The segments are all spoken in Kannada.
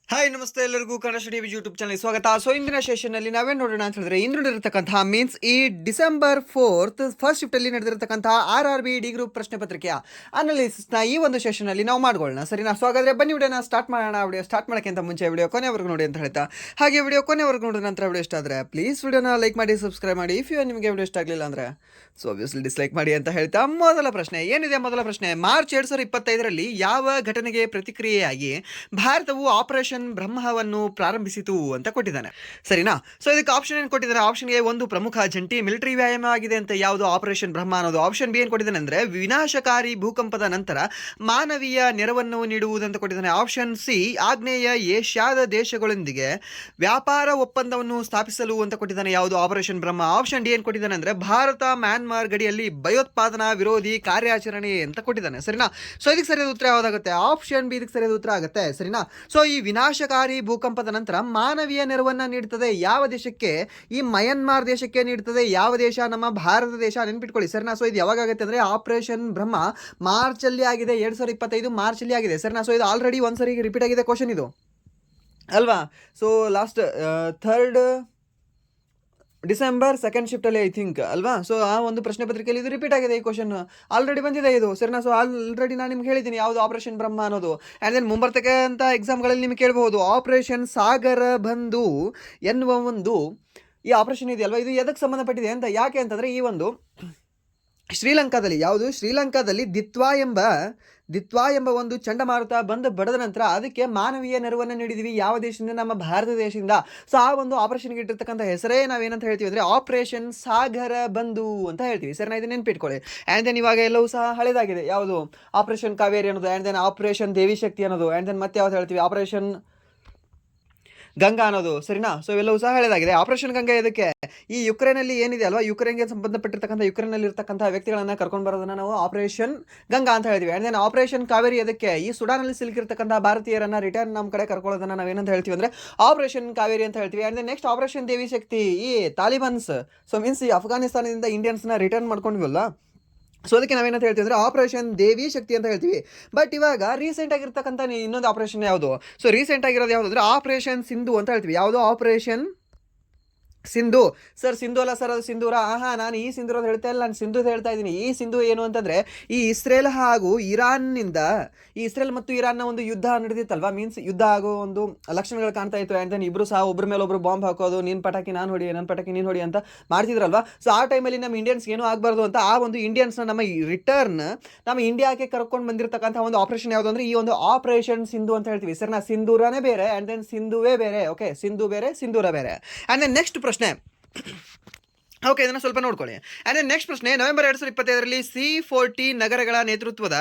ಹಾಯ್ ನಮಸ್ತೆ ಎಲ್ಲರಿಗೂ ಕನ್ನಡ ಸ್ಟಡಿ ಯೂಟ್ಯೂಬ್ ಚಾನಲ್ ಸ್ವಾಗತ. ಸೊ ಇಂದಿನ ಸೆಷನ್ನಲ್ಲಿ ನಾವೇನು ನೋಡೋಣ ಅಂತ ಹೇಳಿದ್ರೆ, ಇಂದು ನಡೆದಿರತಕ್ಕಂತಹ ಮೀನ್ಸ್ ಈ December 4th ಫಸ್ಟ್ ಶಿಫ್ಟಲ್ಲಿ ನಡೆದಿರತಕ್ಕಂತಹ RRB ಡಿ ಗ್ರೂಪ್ ಪ್ರಶ್ನೆ ಪತ್ರಿಕೆಯ ಅನಾಲಿಸಿಸ್ನ ಈ ಒಂದು ಸೆಷನಲ್ಲಿ ನಾವು ಮಾಡ್ಕೊಳ್ಳೋಣ. ಸರಿನಾ? ಸೊ ಹಾಗಾದ್ರೆ ಬನ್ನಿ ವಿಡಿಯೋನ ಸ್ಟಾರ್ಟ್ ಮಾಡೋಣ. ವಿಡಿಯೋ ಸ್ಟಾರ್ಟ್ ಮಾಡೋಕ್ಕಿಂತ ಮುಂಚೆ ವಿಡಿಯೋ ಕೊನೆವರೆಗೂ ನೋಡಿ ಅಂತ ಹೇಳ್ತಾ, ಹಾಗೆ ವಿಡಿಯೋ ಕೊನೆವರೆಗೂ ನೋಡಿದ ನಂತರ ವಿಡಿಯೋ ಇಷ್ಟ ಆದರೆ ಪ್ಲೀಸ್ ವಿಡಿಯೋನ ಲೈಕ್ ಮಾಡಿ, ಸಬ್ಸ್ಕ್ರೈಬ್ ಮಾಡಿ. ಇಫ್ ನಿಮಗೆ ವಿಡಿಯೋ ಇಷ್ಟ ಆಗಲಿಲ್ಲ ಅಂದರೆ ಸೊ ಆಬ್ವಿಯಸ್ಲಿ ಡಿಸ್ಲೈಕ್ ಮಾಡಿ ಅಂತ ಹೇಳ್ತಾ, ಮೊದಲ ಪ್ರಶ್ನೆ ಏನಿದೆ? ಮೊದಲ ಪ್ರಶ್ನೆ, ಮಾರ್ಚ್ 2025ರಲ್ಲಿ ಯಾವ ಘಟನೆಗೆ ಪ್ರತಿಕ್ರಿಯೆಯಾಗಿ ಭಾರತವು ಆಪರೇಷನ್ ಬ್ರಹ್ಮವನ್ನು ಪ್ರಾರಂಭಿಸಿತು ಅಂತ ಕೊಟ್ಟಿದ್ದಾನೆ. ಸರಿನಾ? ಸೊ ಇದಕ್ಕೆ ಆಪ್ಷನ್ ಏನು ಕೊಟ್ಟಿದ್ದಾರೆ? ಆಪ್ಷನ್ ಎ ಒಂದು ಪ್ರಮುಖ ಜಂಟಿ ಮಿಲಿಟರಿ ವ್ಯಾಯಾಮ ಆಗಿದೆ ಅಂತ ಯಾವುದು ಆಪರೇಷನ್ ಬ್ರಹ್ಮ ಅನ್ನೋದು. ಆಪ್ಷನ್ ಬಿ ಏನು ಕೊಟ್ಟಿದ್ದಾನೆ ಅಂದರೆ ವಿನಾಶಕಾರಿ ಭೂಕಂಪದ ನಂತರ ಮಾನವೀಯ ನೆರವನ್ನು ನೀಡುವುದಂತ ಕೊಟ್ಟಿದ್ದಾನೆ. ಆಪ್ಷನ್ ಸಿ ಆಗ್ನೇಯ ಏಷ್ಯಾದ ದೇಶಗಳೊಂದಿಗೆ ವ್ಯಾಪಾರ ಒಪ್ಪಂದವನ್ನು ಸ್ಥಾಪಿಸಲು ಅಂತ ಕೊಟ್ಟಿದ್ದಾನೆ. ಯಾವುದು ಆಪರೇಷನ್ ಬ್ರಹ್ಮ. ಆಪ್ಷನ್ ಡಿ ಏನು ಕೊಟ್ಟಿದ್ದಾನೆ ಅಂದರೆ ಭಾರತ ಮ್ಯಾನ್ಮಾರ್ ಗಡಿಯಲ್ಲಿ ಭಯೋತ್ಪಾದನಾ ವಿರೋಧಿ ಕಾರ್ಯಾಚರಣೆ ಅಂತ ಕೊಟ್ಟಿದ್ದಾನೆ. ಸರಿನಾ? ಸೊ ಇದಕ್ಕೆ ಸರಿಯಾದ ಉತ್ತರ ಯಾವುದಾಗುತ್ತೆ? ಆಪ್ಷನ್ ಬಿ ಇದಕ್ಕೆ ಸರಿಯಾದ ಉತ್ತರ ಆಗುತ್ತೆ. ಸರಿನಾ? ಸೊ ಈ ವಿನಾಶಕಾರಿ ಭೂಕಂಪದ ನಂತರ ಮಾನವೀಯ ನೆರವನ್ನ ನೀಡುತ್ತದೆ ಯಾವ ದೇಶಕ್ಕೆ? ಈ ಮಯನ್ಮಾರ್ ದೇಶಕ್ಕೆ ನೀಡುತ್ತದೆ. ಯಾವ ದೇಶ? ನಮ್ಮ ಭಾರತ ದೇಶ. ನೆನ್ಪಿಟ್ಕೊಳ್ಳಿ. ಸರಿನಾ? ಸೊ ಇದು ಯಾವಾಗ ಆಗುತ್ತೆ ಅಂದರೆ ಆಪರೇಷನ್ ಬ್ರಹ್ಮ ಮಾರ್ಚ್ ಅಲ್ಲಿ ಆಗಿದೆ, 2025 ಮಾರ್ಚ್ ಅಲ್ಲಿ ಆಗಿದೆ. ಸರಿನಾ? ಸೊ ಇದು ಆಲ್ರೆಡಿ ಒಂದ್ಸರಿ ರಿಪೀಟ್ ಆಗಿದೆ ಕ್ವಶನ್ ಇದು ಅಲ್ವಾ? So last 3rd December second ಶಿಫ್ಟಲ್ಲಿ ಐ ಥಿಂಕ್ ಅಲ್ವಾ? ಸೊ ಆ ಒಂದು ಪ್ರಶ್ನೆ ಪತ್ರಿಕೆಯಲ್ಲಿ ಇದು ರಿಪೀಟ್ ಆಗಿದೆ. ಈ ಕ್ವಶನ್ ಆಲ್ರೆಡಿ ಬಂದಿದೆ ಇದು. ಸರಿನಾ? ಸೊ ಆಲ್ರೆಡಿ ನಾನು ನಿಮ್ಗೆ ಹೇಳಿದ್ದೀನಿ ಯಾವುದು ಆಪರೇಷನ್ ಬ್ರಹ್ಮ ಅನ್ನೋದು. ಆ್ಯಂಡ್ ದೆನ್ ಮುಂಬರ್ತಕ್ಕಂಥ ಎಕ್ಸಾಮ್ಗಳಲ್ಲಿ ನಿಮ್ಗೆ ಕೇಳಬಹುದು ಆಪರೇಷನ್ ಸಾಗರ ಬಂಧು ಎನ್ನುವ ಒಂದು ಈ ಆಪರೇಷನ್ ಇದೆಯಲ್ವಾ, ಇದು ಎದಕ್ಕೆ ಸಂಬಂಧಪಟ್ಟಿದೆ ಅಂತ. ಯಾಕೆ ಅಂತಂದರೆ ಈ ಒಂದು ಶ್ರೀಲಂಕಾದಲ್ಲಿ ಯಾವುದು ಶ್ರೀಲಂಕಾದಲ್ಲಿ ದಿತ್ವಾ ಎಂಬ ಒಂದು ಚಂಡಮಾರುತ ಬಂದು ಬಡದ ನಂತರ ಅದಕ್ಕೆ ಮಾನವೀಯ ನೆರವನ್ನು ನೀಡಿದ್ವಿ. ಯಾವ ದೇಶದಿಂದ? ನಮ್ಮ ಭಾರತ ದೇಶದಿಂದ. ಸೊ ಆ ಒಂದು ಆಪರೇಷನ್ಗೆ ಇಟ್ಟಿರ್ತಕ್ಕಂಥ ಹೆಸರೇ ನಾವೇನಂತ ಹೇಳ್ತೀವಿ ಅಂದರೆ ಆಪರೇಷನ್ ಸಾಗರ ಬಂಧು ಅಂತ ಹೇಳ್ತೀವಿ. ಸರ್, ಇದನ್ನ ನೆನ್ಪಿಟ್ಕೊಳ್ಳಿ. ಆ್ಯಂಡ್ ದೆನ್ ಇವಾಗ ಎಲ್ಲವೂ ಸಹ ಹಳೆದಾಗಿದೆ. ಯಾವುದು? ಆಪರೇಷನ್ ಕಾವೇರಿ ಅನ್ನೋದು, ಆ್ಯಂಡ್ ದೆನ್ ಆಪರೇಷನ್ ದೇವಿ ಶಕ್ತಿ ಅನ್ನೋದು, ಆ್ಯಂಡ್ ದೆನ್ ಮತ್ತೆ ಯಾವ್ದು ಹೇಳ್ತೀವಿ? ಆಪರೇಷನ್ ಗಂಗಾ ಅನ್ನೋದು. ಸರಿನಾ? ಸೊ ಇವೆಲ್ಲವೂ ಸಹ ಹಳೆದಾಗಿದೆ. ಆಪರೇಷನ್ ಗಂಗಾ ಇದಕ್ಕೆ ಈ ಯುಕ್ರೇನಲ್ಲಿ ಏನಿದೆ ಅಲ್ವಾ, ಯುಕ್ರೇನ್ಗೆ ಸಂಬಂಧಪಟ್ಟಿರ್ತಕ್ಕಂಥ ಯುಕ್ರೇನಲ್ಲಿ ಇರ್ತಕ್ಕಂಥ ವ್ಯಕ್ತಿಗಳನ್ನ ಕರ್ಕೊಂಡು ಬರೋದನ್ನ ನಾವು ಆಪರೇಷನ್ ಗಂಗಾ ಅಂತ ಹೇಳ್ತೀವಿ. ಆ್ಯಂಡ್ ದೆನ್ ಆಪರೇಷನ್ ಕಾವೇರಿ ಅದಕ್ಕೆ ಈ ಸುಡಾನಲ್ಲಿ ಸಿಲುಕಿರ್ತಕ್ಕಂಥ ಭಾರತೀಯರನ್ನ ರಿಟರ್ನ್ ನಮ್ಮ ಕಡೆ ಕರ್ಕೊಳ್ಳೋದನ್ನ ನಾವೇನಂತ ಹೇಳ್ತೀವಿ ಅಂದರೆ ಆಪರೇಷನ್ ಕಾವೇರಿ ಅಂತ ಹೇಳ್ತೀವಿ. ಆ್ಯಂಡ್ ದೆನ್ ನೆಕ್ಸ್ಟ್ ಆಪರೇಷನ್ ದೇವಿ ಶಕ್ತಿ, ಈ ತಾಲಿಬಾನ್ಸ್, ಸೊ ಮೀನ್ಸ್ ಈ ಅಫ್ಘಾನಿಸ್ತಾನದಿಂದ ಇಂಡಿಯನ್ಸ್ನ ರಿಟರ್ನ್ ಮಾಡ್ಕೊಂಡ್ವಲ್ಲ, ಸೊ ಅದಕ್ಕೆ ನಾವೇನಂತ ಹೇಳ್ತೀವಿ ಅಂದರೆ ಆಪರೇಷನ್ ದೇವಿ ಶಕ್ತಿ ಅಂತ ಹೇಳ್ತೀವಿ. ಬಟ್ ಇವಾಗ ರೀಸೆಂಟ್ ಆಗಿರ್ತಕ್ಕಂಥ ಇನ್ನೊಂದು ಆಪರೇಷನ್ ಯಾವುದು? ಸೊ ರೀಸೆಂಟ್ ಆಗಿರೋದು ಯಾವುದು ಅಂದರೆ ಆಪರೇಷನ್ ಸಿಂಧು ಅಂತ ಹೇಳ್ತೀವಿ. ಯಾವುದು? ಆಪರೇಷನ್ ಸಿಂಧು. ಸರ್ ಸಿಂಧು ಅಲ್ಲ ಸರ್, ಅದು ಸಿಂಧೂರ. ನಾನು ಈ ಸಿಂಧೂರ ಅಂತ ಹೇಳ್ತಾ ಇಲ್ಲ, ನಾನು ಸಿಂಧು ಹೇಳ್ತಾ ಇದ್ದೀನಿ. ಈ ಸಿಂಧು ಏನು ಅಂತಂದರೆ ಈ ಇಸ್ರೇಲ್ ಹಾಗೂ ಇರಾನ್ನಿಂದ, ಈ ಇಸ್ರೇಲ್ ಮತ್ತು ಇರಾನ್ನ ಒಂದು ಯುದ್ಧ ನಡೆದಿತ್ತಲ್ವಾ, ಮೀನ್ಸ್ ಯುದ್ಧ ಆಗೋ ಒಂದು ಲಕ್ಷಣಗಳು ಕಾಣ್ತಾ ಇತ್ತು. ಆ್ಯಂಡ್ ದೆನ್ ಇಬ್ಬರು ಸಹ ಒಬ್ಬರ ಮೇಲೆ ಒಬ್ಬರು ಬಾಂಬ್ ಹಾಕೋದು, ನೀನು ಪಟಾಕಿ ನಾನು ಹೊಡಿ, ನನ್ನ ಪಟಾಕಿ ನೀನು ಹೊಡಿ ಅಂತ ಮಾಡ್ತಿದ್ರಲ್ವಾ. ಸೊ ಆ ಟೈಮಲ್ಲಿ ನಮ್ಮ ಇಂಡಿಯನ್ಸ್ ಏನೂ ಆಗಬಾರ್ದು ಅಂತ ಆ ಒಂದು ಇಂಡಿಯನ್ಸ್ನ ನಮ್ಮ ರಿಟರ್ನ್ ನಮ್ಮ ಇಂಡಿಯಾಕ್ಕೆ ಕರ್ಕೊಂಡು ಬಂದಿರತಕ್ಕಂಥ ಒಂದು ಆಪರೇಷನ್ ಯಾವುದು ಅಂದರೆ ಈ ಒಂದು ಆಪರೇಷನ್ ಸಿಂಧು ಅಂತ ಹೇಳ್ತೀವಿ. ಸರ್, ಸಿಂಧೂರನೇ ಬೇರೆ, ಆ್ಯಂಡ್ ದೆನ್ ಸಿಂಧುವೇ ಬೇರೆ. ಓಕೆ, ಸಿಂಧು ಬೇರೆ, ಸಿಂಧೂರ ಬೇರೆ. ಆ್ಯಂಡ್ ದೆನ್ ನೆಕ್ಸ್ಟ್ ಪ್ರಶ್ನೆ. ಓಕೆ, ಇದನ್ನು ಸ್ವಲ್ಪ ನೋಡ್ಕೊಳ್ಳಿ. ಆ್ಯಂಡ್ ನೆಕ್ಸ್ಟ್ ಪ್ರಶ್ನೆ, ನವೆಂಬರ್ 2025ರಲ್ಲಿ C40 ನಗರಗಳ ನೇತೃತ್ವದ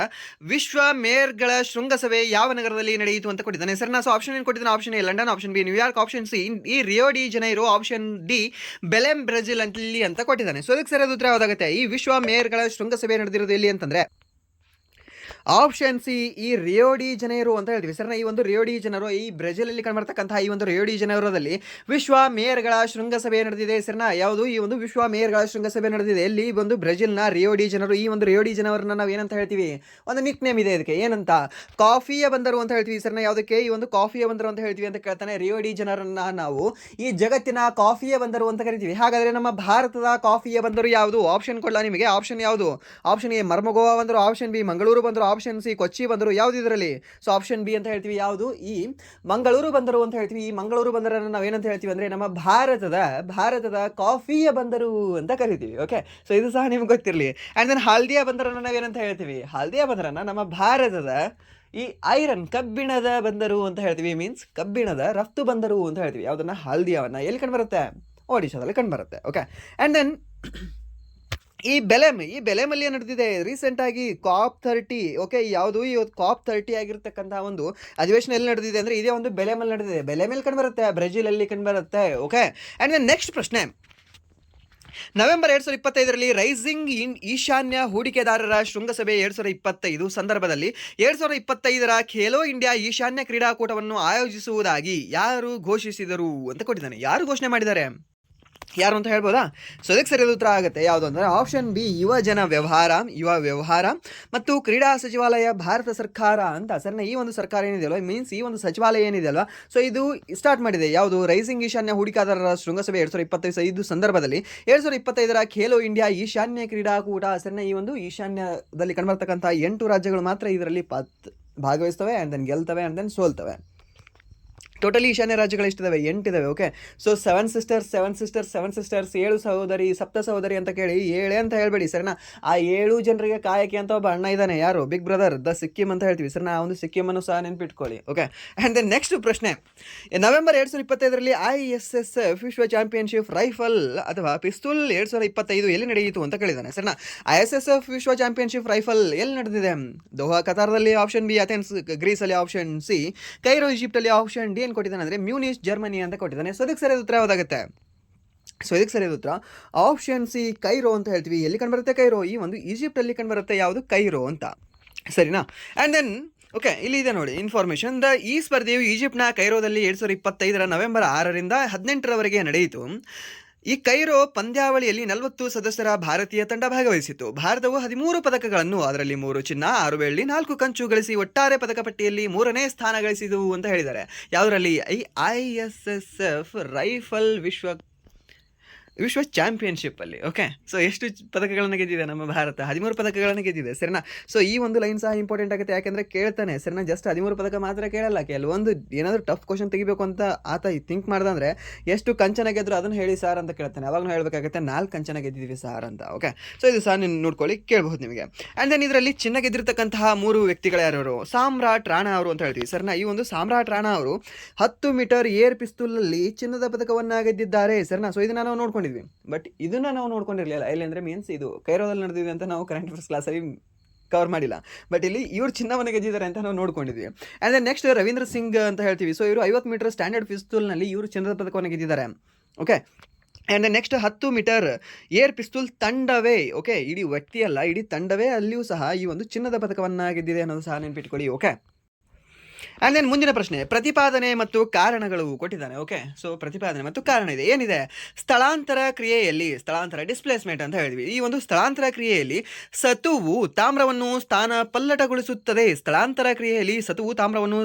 ವಿಶ್ವ ಮೇಯರ್ಗಳ ಶೃಂಗಸಭೆ ಯಾವ ನಗರದಲ್ಲಿ ನಡೆಯಿತು ಅಂತ ಕೊಟ್ಟಿದ್ದಾನೆ. ಸರ್, ಸೊ ಆಪ್ಷನ್ ಏನು ಕೊಟ್ಟಿದ್ದಾನೆ? Option A London, option B New York, option C ಈ Rio de Janeiro, option D Belem Brazil ಇಲ್ಲಿ ಅಂತ ಕೊಟ್ಟಿದ್ದಾನೆ. ಸೊ ಅದಕ್ಕೆ ಸರಿಯಾದ ಉತ್ತರ ಯಾವುದಾಗುತ್ತೆ? ಈ ವಿಶ್ವ ಮೇಯರ್ಗಳ ಶೃಂಗಸಭೆ ನಡೆದಿರೋದು ಎಲ್ಲಿ ಅಂತಂದರೆ ಆಪ್ಷನ್ ಸಿ ಈ ರಿಯೋ ಡಿ ಜನೈರೋ ಅಂತ ಹೇಳ್ತೀವಿ. ಸರ್, ಈ ಒಂದು ರಿಯೋ ಡಿ ಜನೈರೋ ಈ ಬ್ರೆಜಿಲಲ್ಲಿ ಕಂಡುಬರ್ತಕ್ಕಂತಹ ಈ ಒಂದು ರಿಯೋ ಡಿ ಜನೈರೋದಲ್ಲಿ ವಿಶ್ವ ಮೇಯರ್ಗಳ ಶೃಂಗಸಭೆ ನಡೆದಿದೆ. ಸರ್ನ ಯಾವುದು? ಈ ಒಂದು ವಿಶ್ವ ಮೇಯರ್ಗಳ ಶೃಂಗಸಭೆ ನಡೆದಿದೆ ಎಲ್ಲಿ? ಒಂದು ಬ್ರೆಜಿಲ್ನ ರಿಯೋ ಡಿ ಜನೈರೋ. ಈ ಒಂದು ರಿಯೋ ಡಿ ಜನೈರೋನ ನಾವು ಏನಂತ ಹೇಳ್ತೀವಿ? ಒಂದು ನಿಕ್ ನೇಮ್ ಇದೆ ಇದಕ್ಕೆ. ಏನಂತ? ಕಾಫಿಯ ಬಂದರು ಅಂತ ಹೇಳ್ತೀವಿ. ಸರ್ನ ಯಾವುದಕ್ಕೆ? ಈ ಒಂದು ಕಾಫಿಯ ಬಂದರು ಅಂತ ಹೇಳ್ತೀವಿ ಅಂತ ಕೇಳ್ತಾನೆ. ರಿಯೋ ಡಿ ಜನೈರೋನ ನಾವು ಈ ಜಗತ್ತಿನ ಕಾಫಿಯ ಬಂದರು ಅಂತ ಕರಿತೀವಿ. ಹಾಗಾದರೆ ನಮ್ಮ ಭಾರತದ ಕಾಫಿಯ ಬಂದರು ಯಾವುದು? ಆಪ್ಷನ್ ಕೊಡಲ ನಿಮಗೆ. ಆಪ್ಷನ್ ಯಾವುದು? ಆಪ್ಷನ್ ಎ ಮರ್ಮಗೋವಾ ಬಂದರು, ಆಪ್ಷನ್ ಬಿ ಮಂಗಳೂರು ಬಂದರು, ಆಪ್ಷನ್ ಸಿ ಕೊಚ್ಚಿ ಬಂದರು. ಯಾವುದು ಇದರಲ್ಲಿ? ಸೊ ಆಪ್ಷನ್ ಬಿ ಅಂತ ಹೇಳ್ತೀವಿ. ಯಾವುದು? ಈ ಮಂಗಳೂರು ಬಂದರು ಅಂತ ಹೇಳ್ತೀವಿ. ಈ ಮಂಗಳೂರು ಬಂದರನ್ನು ನಾವು ಏನಂತ ಹೇಳ್ತೀವಿ ಅಂದರೆ ನಮ್ಮ ಭಾರತದ ಕಾಫಿಯ ಬಂದರು ಅಂತ ಕರಿತೀವಿ. ಓಕೆ, ಸೊ ಇದು ಸಹ ನಿಮ್ಗೆ ಗೊತ್ತಿರಲಿ. ಆ್ಯಂಡ್ ದೆನ್ ಹಲ್ದಿಯಾ ಬಂದರನ್ನು ನಾವೇನಂತ ಹೇಳ್ತೀವಿ? ಹಲ್ದಿಯಾ ಬಂದರನ್ನು ನಮ್ಮ ಭಾರತದ ಈ ಐರನ್ ಕಬ್ಬಿಣದ ಬಂದರು ಅಂತ ಹೇಳ್ತೀವಿ. ಮೀನ್ಸ್ ಕಬ್ಬಿಣದ ರಫ್ತು ಬಂದರು ಅಂತ ಹೇಳ್ತೀವಿ. ಯಾವುದನ್ನ? ಹಲ್ದಿಯಾವನ್ನು. ಎಲ್ಲಿ ಕಂಡುಬರುತ್ತೆ? ಒಡಿಶಾದಲ್ಲಿ ಕಂಡುಬರುತ್ತೆ. ಓಕೆ, ಆ್ಯಂಡ್ ದೆನ್ ಈ ಬೆಲೆಮಲ್ಲಿ ನಡೆದಿದೆ ರೀಸೆಂಟಾಗಿ COP30. ಓಕೆ, ಯಾವುದು? ಈ COP30 ಆಗಿರ್ತಕ್ಕಂಥ ಒಂದು ಅಧಿವೇಶನ ಎಲ್ಲಿ ನಡೆದಿದೆ ಅಂದರೆ ಇದೇ ಒಂದು ಬೆಲೆಮಲ್ಲಿ ನಡೆದಿದೆ. ಬೆಲೆಮೇಲೆ ಕಂಡುಬರುತ್ತೆ, ಬ್ರೆಜಿಲಲ್ಲಿ ಕಂಡುಬರುತ್ತೆ. ಓಕೆ, ಆ್ಯಂಡ್ ದೆನ್ ನೆಕ್ಸ್ಟ್ ಪ್ರಶ್ನೆ, ನವೆಂಬರ್ 2025ರಲ್ಲಿ ರೈಸಿಂಗ್ ಇನ್ ಈಶಾನ್ಯ ಹೂಡಿಕೆದಾರರ ಶೃಂಗಸಭೆ 2025 ಸಂದರ್ಭದಲ್ಲಿ 2025ರ ಖೇಲೋ ಇಂಡಿಯಾ ಈಶಾನ್ಯ ಕ್ರೀಡಾಕೂಟವನ್ನು ಆಯೋಜಿಸುವುದಾಗಿ ಯಾರು ಘೋಷಿಸಿದರು ಅಂತ ಕೊಟ್ಟಿದ್ದಾನೆ. ಯಾರು ಘೋಷಣೆ ಮಾಡಿದ್ದಾರೆ? ಯಾರು ಅಂತ ಹೇಳ್ಬೋದಾ? ಸೊ ಅದಕ್ಕೆ ಸರಿಯಾದ ಉತ್ತರ ಆಗುತ್ತೆ ಯಾವುದು ಅಂದರೆ ಆಪ್ಷನ್ ಬಿ, ಯುವ ವ್ಯವಹಾರ ಮತ್ತು ಕ್ರೀಡಾ ಸಚಿವಾಲಯ, ಭಾರತ ಸರ್ಕಾರ ಅಂತ. ಸರಿನಾ? ಈ ಒಂದು ಸರ್ಕಾರ ಏನಿದೆಯಲ್ವ, ಮೀನ್ಸ್ ಈ ಒಂದು ಸಚಿವಾಲಯ ಏನಿದೆಯಲ್ವ, ಸೊ ಇದು ಸ್ಟಾರ್ಟ್ ಮಾಡಿದೆ ಯಾವುದು, ರೈಸಿಂಗ್ ಈಶಾನ್ಯ ಹೂಡಿಕೆದಾರರ ಶೃಂಗಸಭೆ 2025 ಸಂದರ್ಭದಲ್ಲಿ 2025 ಖೇಲೋ ಇಂಡಿಯಾ ಈಶಾನ್ಯ ಕ್ರೀಡಾಕೂಟ. ಸರಿನಾ? ಈ ಒಂದು ಈಶಾನ್ಯದಲ್ಲಿ ಕಂಡುಬರ್ತಕ್ಕಂಥ 8 ರಾಜ್ಯಗಳು ಮಾತ್ರ ಇದರಲ್ಲಿ ಭಾಗವಹಿಸ್ತವೆ, ಆ್ಯಂಡ್ ದೆನ್ ಗೆಲ್ತವೆ, ಆ್ಯಂಡ್ ದೆನ್ ಸೋಲ್ತವೆ. ಟೋಟಲಿ ಈಶಾನ್ಯ ರಾಜ್ಯಗಳು ಎಷ್ಟಿದ್ದಾವೆ? 8 ಇದ್ದಾವೆ. ಓಕೆ, ಸೊ 7 ಸಿಸ್ಟರ್ಸ್ 7 ಸಹೋದರಿ, ಸಪ್ತ ಸಹೋದರಿ ಅಂತ ಕೇಳಿ 7 ಅಂತ ಹೇಳ್ಬೇಡಿ. ಸರಿನಾ? ಆ 7 ಜನರಿಗೆ ಕಾಯಕಿ ಅಂತ ಒಬ್ಬ ಅಣ್ಣ ಇದ್ದಾನೆ, ಯಾರು? ಬಿಗ್ ಬ್ರದರ್ ದ ಸಿಕ್ಕಿಂ ಅಂತ ಹೇಳ್ತೀವಿ. ಸರಿನಾ? ಆ ಒಂದು ಸಿಕ್ಕಿಮನ್ನು ಸಹ ನೆನ್ಪಿಟ್ಕೊಳ್ಳಿ. ಓಕೆ, ಆ್ಯಂಡ್ ದೆನ್ ನೆಕ್ಸ್ಟ್ ಪ್ರಶ್ನೆ, ನವೆಂಬರ್ 2025 ISSF ವಿಶ್ವ ಚಾಂಪಿಯನ್ಶಿಪ್ ರೈಫಲ್ ಅಥವಾ ಪಿಸ್ತೂಲ್ 2025 ಎಲ್ಲಿ ನಡೆಯಿತು ಅಂತ ಕೇಳಿದ್ದಾನೆ. ಸರಿನಾ? ISSF ವಿಶ್ವ ಚಾಂಪಿಯನ್ಶಿಪ್ ರೈಫಲ್ ಎಲ್ಲಿ ನಡೆದಿದೆ? ದೋಹಾ ಕತಾರ್ದಲ್ಲಿ, ಆಪ್ಷನ್ ಬಿ ಅಥೆನ್ಸ್ ಗ್ರೀಸಲ್ಲಿ, ಆಪ್ಷನ್ ಸಿ ಕೈರೋ ಈಜಿಪ್ಟಲ್ಲಿ, ಆಪ್ಷನ್ ಡಿ ಕೊಟ್ಟಿದ್ದಾನೆ ಅಂದರೆ ಮ್ಯೂನಿಚ್ ಜರ್ಮನಿ ಅಂತ ಕೊಟ್ಟಿದ್ದಾನೆ. ಸೊ ಅದಕ್ಕೆ ಸರಿಯಾದ ಉತ್ತರ ಯಾವುದಾಗುತ್ತೆ? ಸೊ ಇದಕ್ಕೆ ಸರಿಯಾದ ಉತ್ತರ ಆಪ್ಷನ್ ಸಿ ಕೈರೋ ಅಂತ ಹೇಳ್ತೀವಿ. ಎಲ್ಲಿ ಕಂಡುಬರುತ್ತೆ ಕೈರೋ? ಈ ಒಂದು ಈಜಿಪ್ಟಲ್ಲಿ ಕಂಡುಬರುತ್ತೆ. ಯಾವುದು? ಕೈರೋ ಅಂತ. ಸರಿನಾ? ಆ್ಯಂಡ್ ದೆನ್ ಓಕೆ, ಇಲ್ಲಿ ಇದೆ ನೋಡಿ ಇನ್ಫಾರ್ಮೇಷನ್. ಈ ಸ್ಪರ್ಧೆಯು ಈಜಿಪ್ಟ್ನ ಕೈರೋದಲ್ಲಿ 2025 ನವೆಂಬರ್ 6ರಿಂದ 18ರವರೆಗೆ ನಡೆಯಿತು. ಈ ಕೈರೋ ಪಂದ್ಯಾವಳಿಯಲ್ಲಿ 40 ಸದಸ್ಯರ ಭಾರತೀಯ ತಂಡ ಭಾಗವಹಿಸಿತು. ಭಾರತವು 13 ಪದಕಗಳನ್ನು, ಅದರಲ್ಲಿ 3 ಚಿನ್ನ, 6 ಬೆಳ್ಳಿ, 4 ಕಂಚು ಗಳಿಸಿ ಒಟ್ಟಾರೆ ಪದಕ ಪಟ್ಟಿಯಲ್ಲಿ 3ನೇ ಸ್ಥಾನ ಗಳಿಸಿದವು ಅಂತ ಹೇಳಿದ್ದಾರೆ. ಯಾವುದರಲ್ಲಿ? ISSF ರೈಫಲ್ ವಿಶ್ವ ಚಾಂಪಿಯನ್ಶಿಪ್ಪಲ್ಲಿ. ಓಕೆ, ಸೊ ಎಷ್ಟು ಪದಕಗಳನ್ನು ಗೆದ್ದಿದೆ ನಮ್ಮ ಭಾರತ? 13 ಪದಕಗಳನ್ನು ಗೆದ್ದಿದೆ. ಸರಿನಾ? ಸೊ ಈ ಒಂದು ಲೈನ್ ಸಹ ಇಂಪಾರ್ಟೆಂಟ್ ಆಗುತ್ತೆ, ಯಾಕೆಂದರೆ ಕೇಳ್ತಾನೆ. ಸರಿನಾ? ಜಸ್ಟ್ 13 ಪದಕ ಮಾತ್ರ ಕೇಳಲ್ಲ, ಕೆಲವೊಂದು ಏನಾದರೂ ಟಫ್ ಕ್ವಶನ್ ತೆಗಿಬೇಕು ಅಂತ ಆತ ಥಿಂಕ್ ಮಾಡ್ದಂದ್ರೆ ಎಷ್ಟು ಕಂಚನ ಗೆದ್ರು ಅದನ್ನು ಹೇಳಿ ಸಾರ್ ಅಂತ ಕೇಳ್ತಾನೆ. ಅವಾಗ ನಾವು ಹೇಳಬೇಕಾಗುತ್ತೆ 4 ಕಂಚನ ಗೆದ್ದಿದ್ದೀವಿ ಸಾರ್ ಅಂತ. ಓಕೆ, ಸೊ ಇದು ಸಹ ನೀವು ನೋಡ್ಕೊಳ್ಳಿ, ಕೇಳಬಹುದು ನಿಮಗೆ. ಆ್ಯಂಡ್ ದೆನ್ ಇದರಲ್ಲಿ ಚಿನ್ನ ಗೆದ್ದಿರ್ತಕ್ಕಂತಹ 3 ವ್ಯಕ್ತಿಗಳು ಯಾರು? ಸಾಮ್ರಾಟ್ ರಾಣಾ ಅವರು ಅಂತ ಹೇಳ್ತೀವಿ. ಸರಿನಾ? ಈ ಒಂದು ಸಾಮ್ರಾಟ್ ರಾಣಾ ಅವರು 10 ಮೀಟರ್ ಏರ್ ಪಿಸ್ತೂಲಲ್ಲಿ ಚಿನ್ನದ ಪದಕವನ್ನು ಗೆದ್ದಿದ್ದಾರೆ. ಸರಿನಾ? ಸೊ ಇದನ್ನು ನಾವು ನೋಡ್ಕೊಂಡಿದ್ವಿ, ಬಟ್ ಇದನ್ನ ನಾವು ನೋಡ್ಕೊಂಡಿರಲಿಲ್ಲ. ಎಲ್ಲಿ ಅಂದರೆ ಮೀನ್ಸ್ ಇದು ಕೈರೋದಲ್ಲಿ ನಡೆದಿದೆ ಅಂತ ನಾವು ಕರೆಂಟ್ ಅಫೇರ್ಸ್ ಕ್ಲಾಸಲ್ಲಿ ಕವರ್ ಮಾಡಿಲ್ಲ, ಬಟ್ ಇಲ್ಲಿ ಇವ್ರು ಚಿನ್ನವನ್ನು ಗೆದ್ದಿದ್ದಾರೆ ಅಂತ ನಾವು ನೋಡ್ಕೊಂಡಿದ್ವಿ. And then next Ravindra Singh ಅಂತ ಹೇಳ್ತೀವಿ. ಸೊ ಇವರು 50 ಮೀಟರ್ ಸ್ಟ್ಯಾಂಡರ್ಡ್ ಪಿಸ್ತೂಲ್ನಲ್ಲಿ ಇವರು ಚಿನ್ನದ ಪದಕವನ್ನು ಗೆದ್ದಿದ್ದಾರೆ. Okay, and next 10 metre air pistol ತಂಡವೇ, ಓಕೆ, ಇಡೀ ವ್ಯಕ್ತಿ ಅಲ್ಲ, ಇಡೀ ತಂಡವೇ ಅಲ್ಲಿಯೂ ಸಹ ಈ ಒಂದು ಚಿನ್ನದ ಪದಕವನ್ನು ಗೆದ್ದಿದೆ ಅನ್ನೋದು ಸಹ ನೆನ್ಪಿಟ್ಕೊಳ್ಳಿ. ಓಕೆ, ಆ್ಯಂಡ್ ದೆನ್ ಮುಂದಿನ ಪ್ರಶ್ನೆ, ಪ್ರತಿಪಾದನೆ ಮತ್ತು ಕಾರಣಗಳು ಕೊಟ್ಟಿದ್ದಾನೆ. ಓಕೆ, ಸೊ ಪ್ರತಿಪಾದನೆ ಮತ್ತು ಕಾರಣ ಇದೆ. ಏನಿದೆ? ಸ್ಥಳಾಂತರ ಕ್ರಿಯೆಯಲ್ಲಿ, ಸ್ಥಳಾಂತರ ಡಿಸ್ಪ್ಲೇಸ್ಮೆಂಟ್ ಅಂತ ಹೇಳಿದ್ವಿ. ಈ ಒಂದು ಸ್ಥಳಾಂತರ ಕ್ರಿಯೆಯಲ್ಲಿ ಸತುವು ತಾಮ್ರವನ್ನು ಸ್ಥಾನಪಲ್ಲಟಗೊಳಿಸುತ್ತದೆ. ಸ್ಥಳಾಂತರ ಕ್ರಿಯೆಯಲ್ಲಿ ಸತುವು ತಾಮ್ರವನ್ನು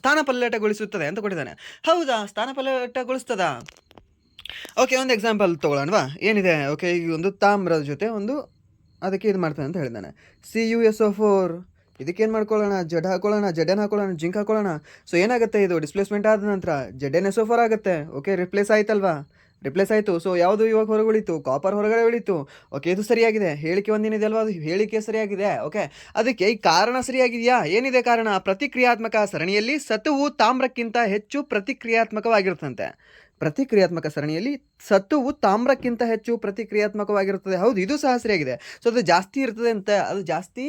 ಸ್ಥಾನಪಲ್ಲಟಗೊಳಿಸುತ್ತದೆ ಅಂತ ಕೊಟ್ಟಿದ್ದಾನೆ. ಹೌದಾ? ಸ್ಥಾನಪಲ್ಲಟಗೊಳಿಸ್ತದಾ? ಓಕೆ, ಒಂದು ಎಕ್ಸಾಂಪಲ್ ತೊಗೊಳ್ಳೋಣವಾ? ಏನಿದೆ? ಓಕೆ, ಈ ಒಂದು ತಾಮ್ರದ ಜೊತೆ ಒಂದು ಅದಕ್ಕೆ ಇದು ಮಾಡ್ತಾನೆ ಅಂತ ಹೇಳಿದ್ದಾನೆ. CuSO4 ಇದಕ್ಕೇನು ಮಾಡ್ಕೊಳ್ಳೋಣ? ಜೆಡ್ ಹಾಕೊಳ್ಳೋಣ, ಜಿಂಕ್ ಹಾಕೊಳ್ಳೋಣ. ಸೊ ಏನಾಗುತ್ತೆ? ಇದು ಡಿಸ್ಪ್ಲೇಸ್ಮೆಂಟ್ ಆದ ನಂತರ ZnSO4 ಆಗುತ್ತೆ. ಓಕೆ, ರಿಪ್ಲೇಸ್ ಆಯ್ತಲ್ವಾ? ರಿಪ್ಲೇಸ್ ಆಯಿತು. ಸೊ ಯಾವುದು ಇವಾಗ ಹೊರಗೆ ಉಳಿತು? ಕಾಪರ್ ಹೊರಗಡೆ ಉಳಿತು. ಓಕೆ, ಇದು ಸರಿಯಾಗಿದೆ. ಹೇಳಿಕೆ ಒಂದೇನಿದೆ ಅಲ್ವಾ? ಅದು ಹೇಳಿಕೆ ಸರಿಯಾಗಿದೆ. ಓಕೆ, ಅದಕ್ಕೆ ಈ ಕಾರಣ ಸರಿಯಾಗಿದೆಯಾ? ಏನಿದೆ ಕಾರಣ? ಪ್ರತಿಕ್ರಿಯಾತ್ಮಕ ಸರಣಿಯಲ್ಲಿ ಸತುವು ತಾಮ್ರಕ್ಕಿಂತ ಹೆಚ್ಚು ಪ್ರತಿಕ್ರಿಯಾತ್ಮಕವಾಗಿರುತ್ತಂತೆ. ಪ್ರತಿಕ್ರಿಯಾತ್ಮಕ ಸರಣಿಯಲ್ಲಿ ಸತುವು ತಾಮ್ರಕ್ಕಿಂತ ಹೆಚ್ಚು ಪ್ರತಿಕ್ರಿಯಾತ್ಮಕವಾಗಿರುತ್ತದೆ. ಹೌದು, ಇದು ಸಹ ಸರಿಯಾಗಿದೆ. ಸೊ ಅದು ಜಾಸ್ತಿ ಇರ್ತದೆ ಅಂತ, ಅದು ಜಾಸ್ತಿ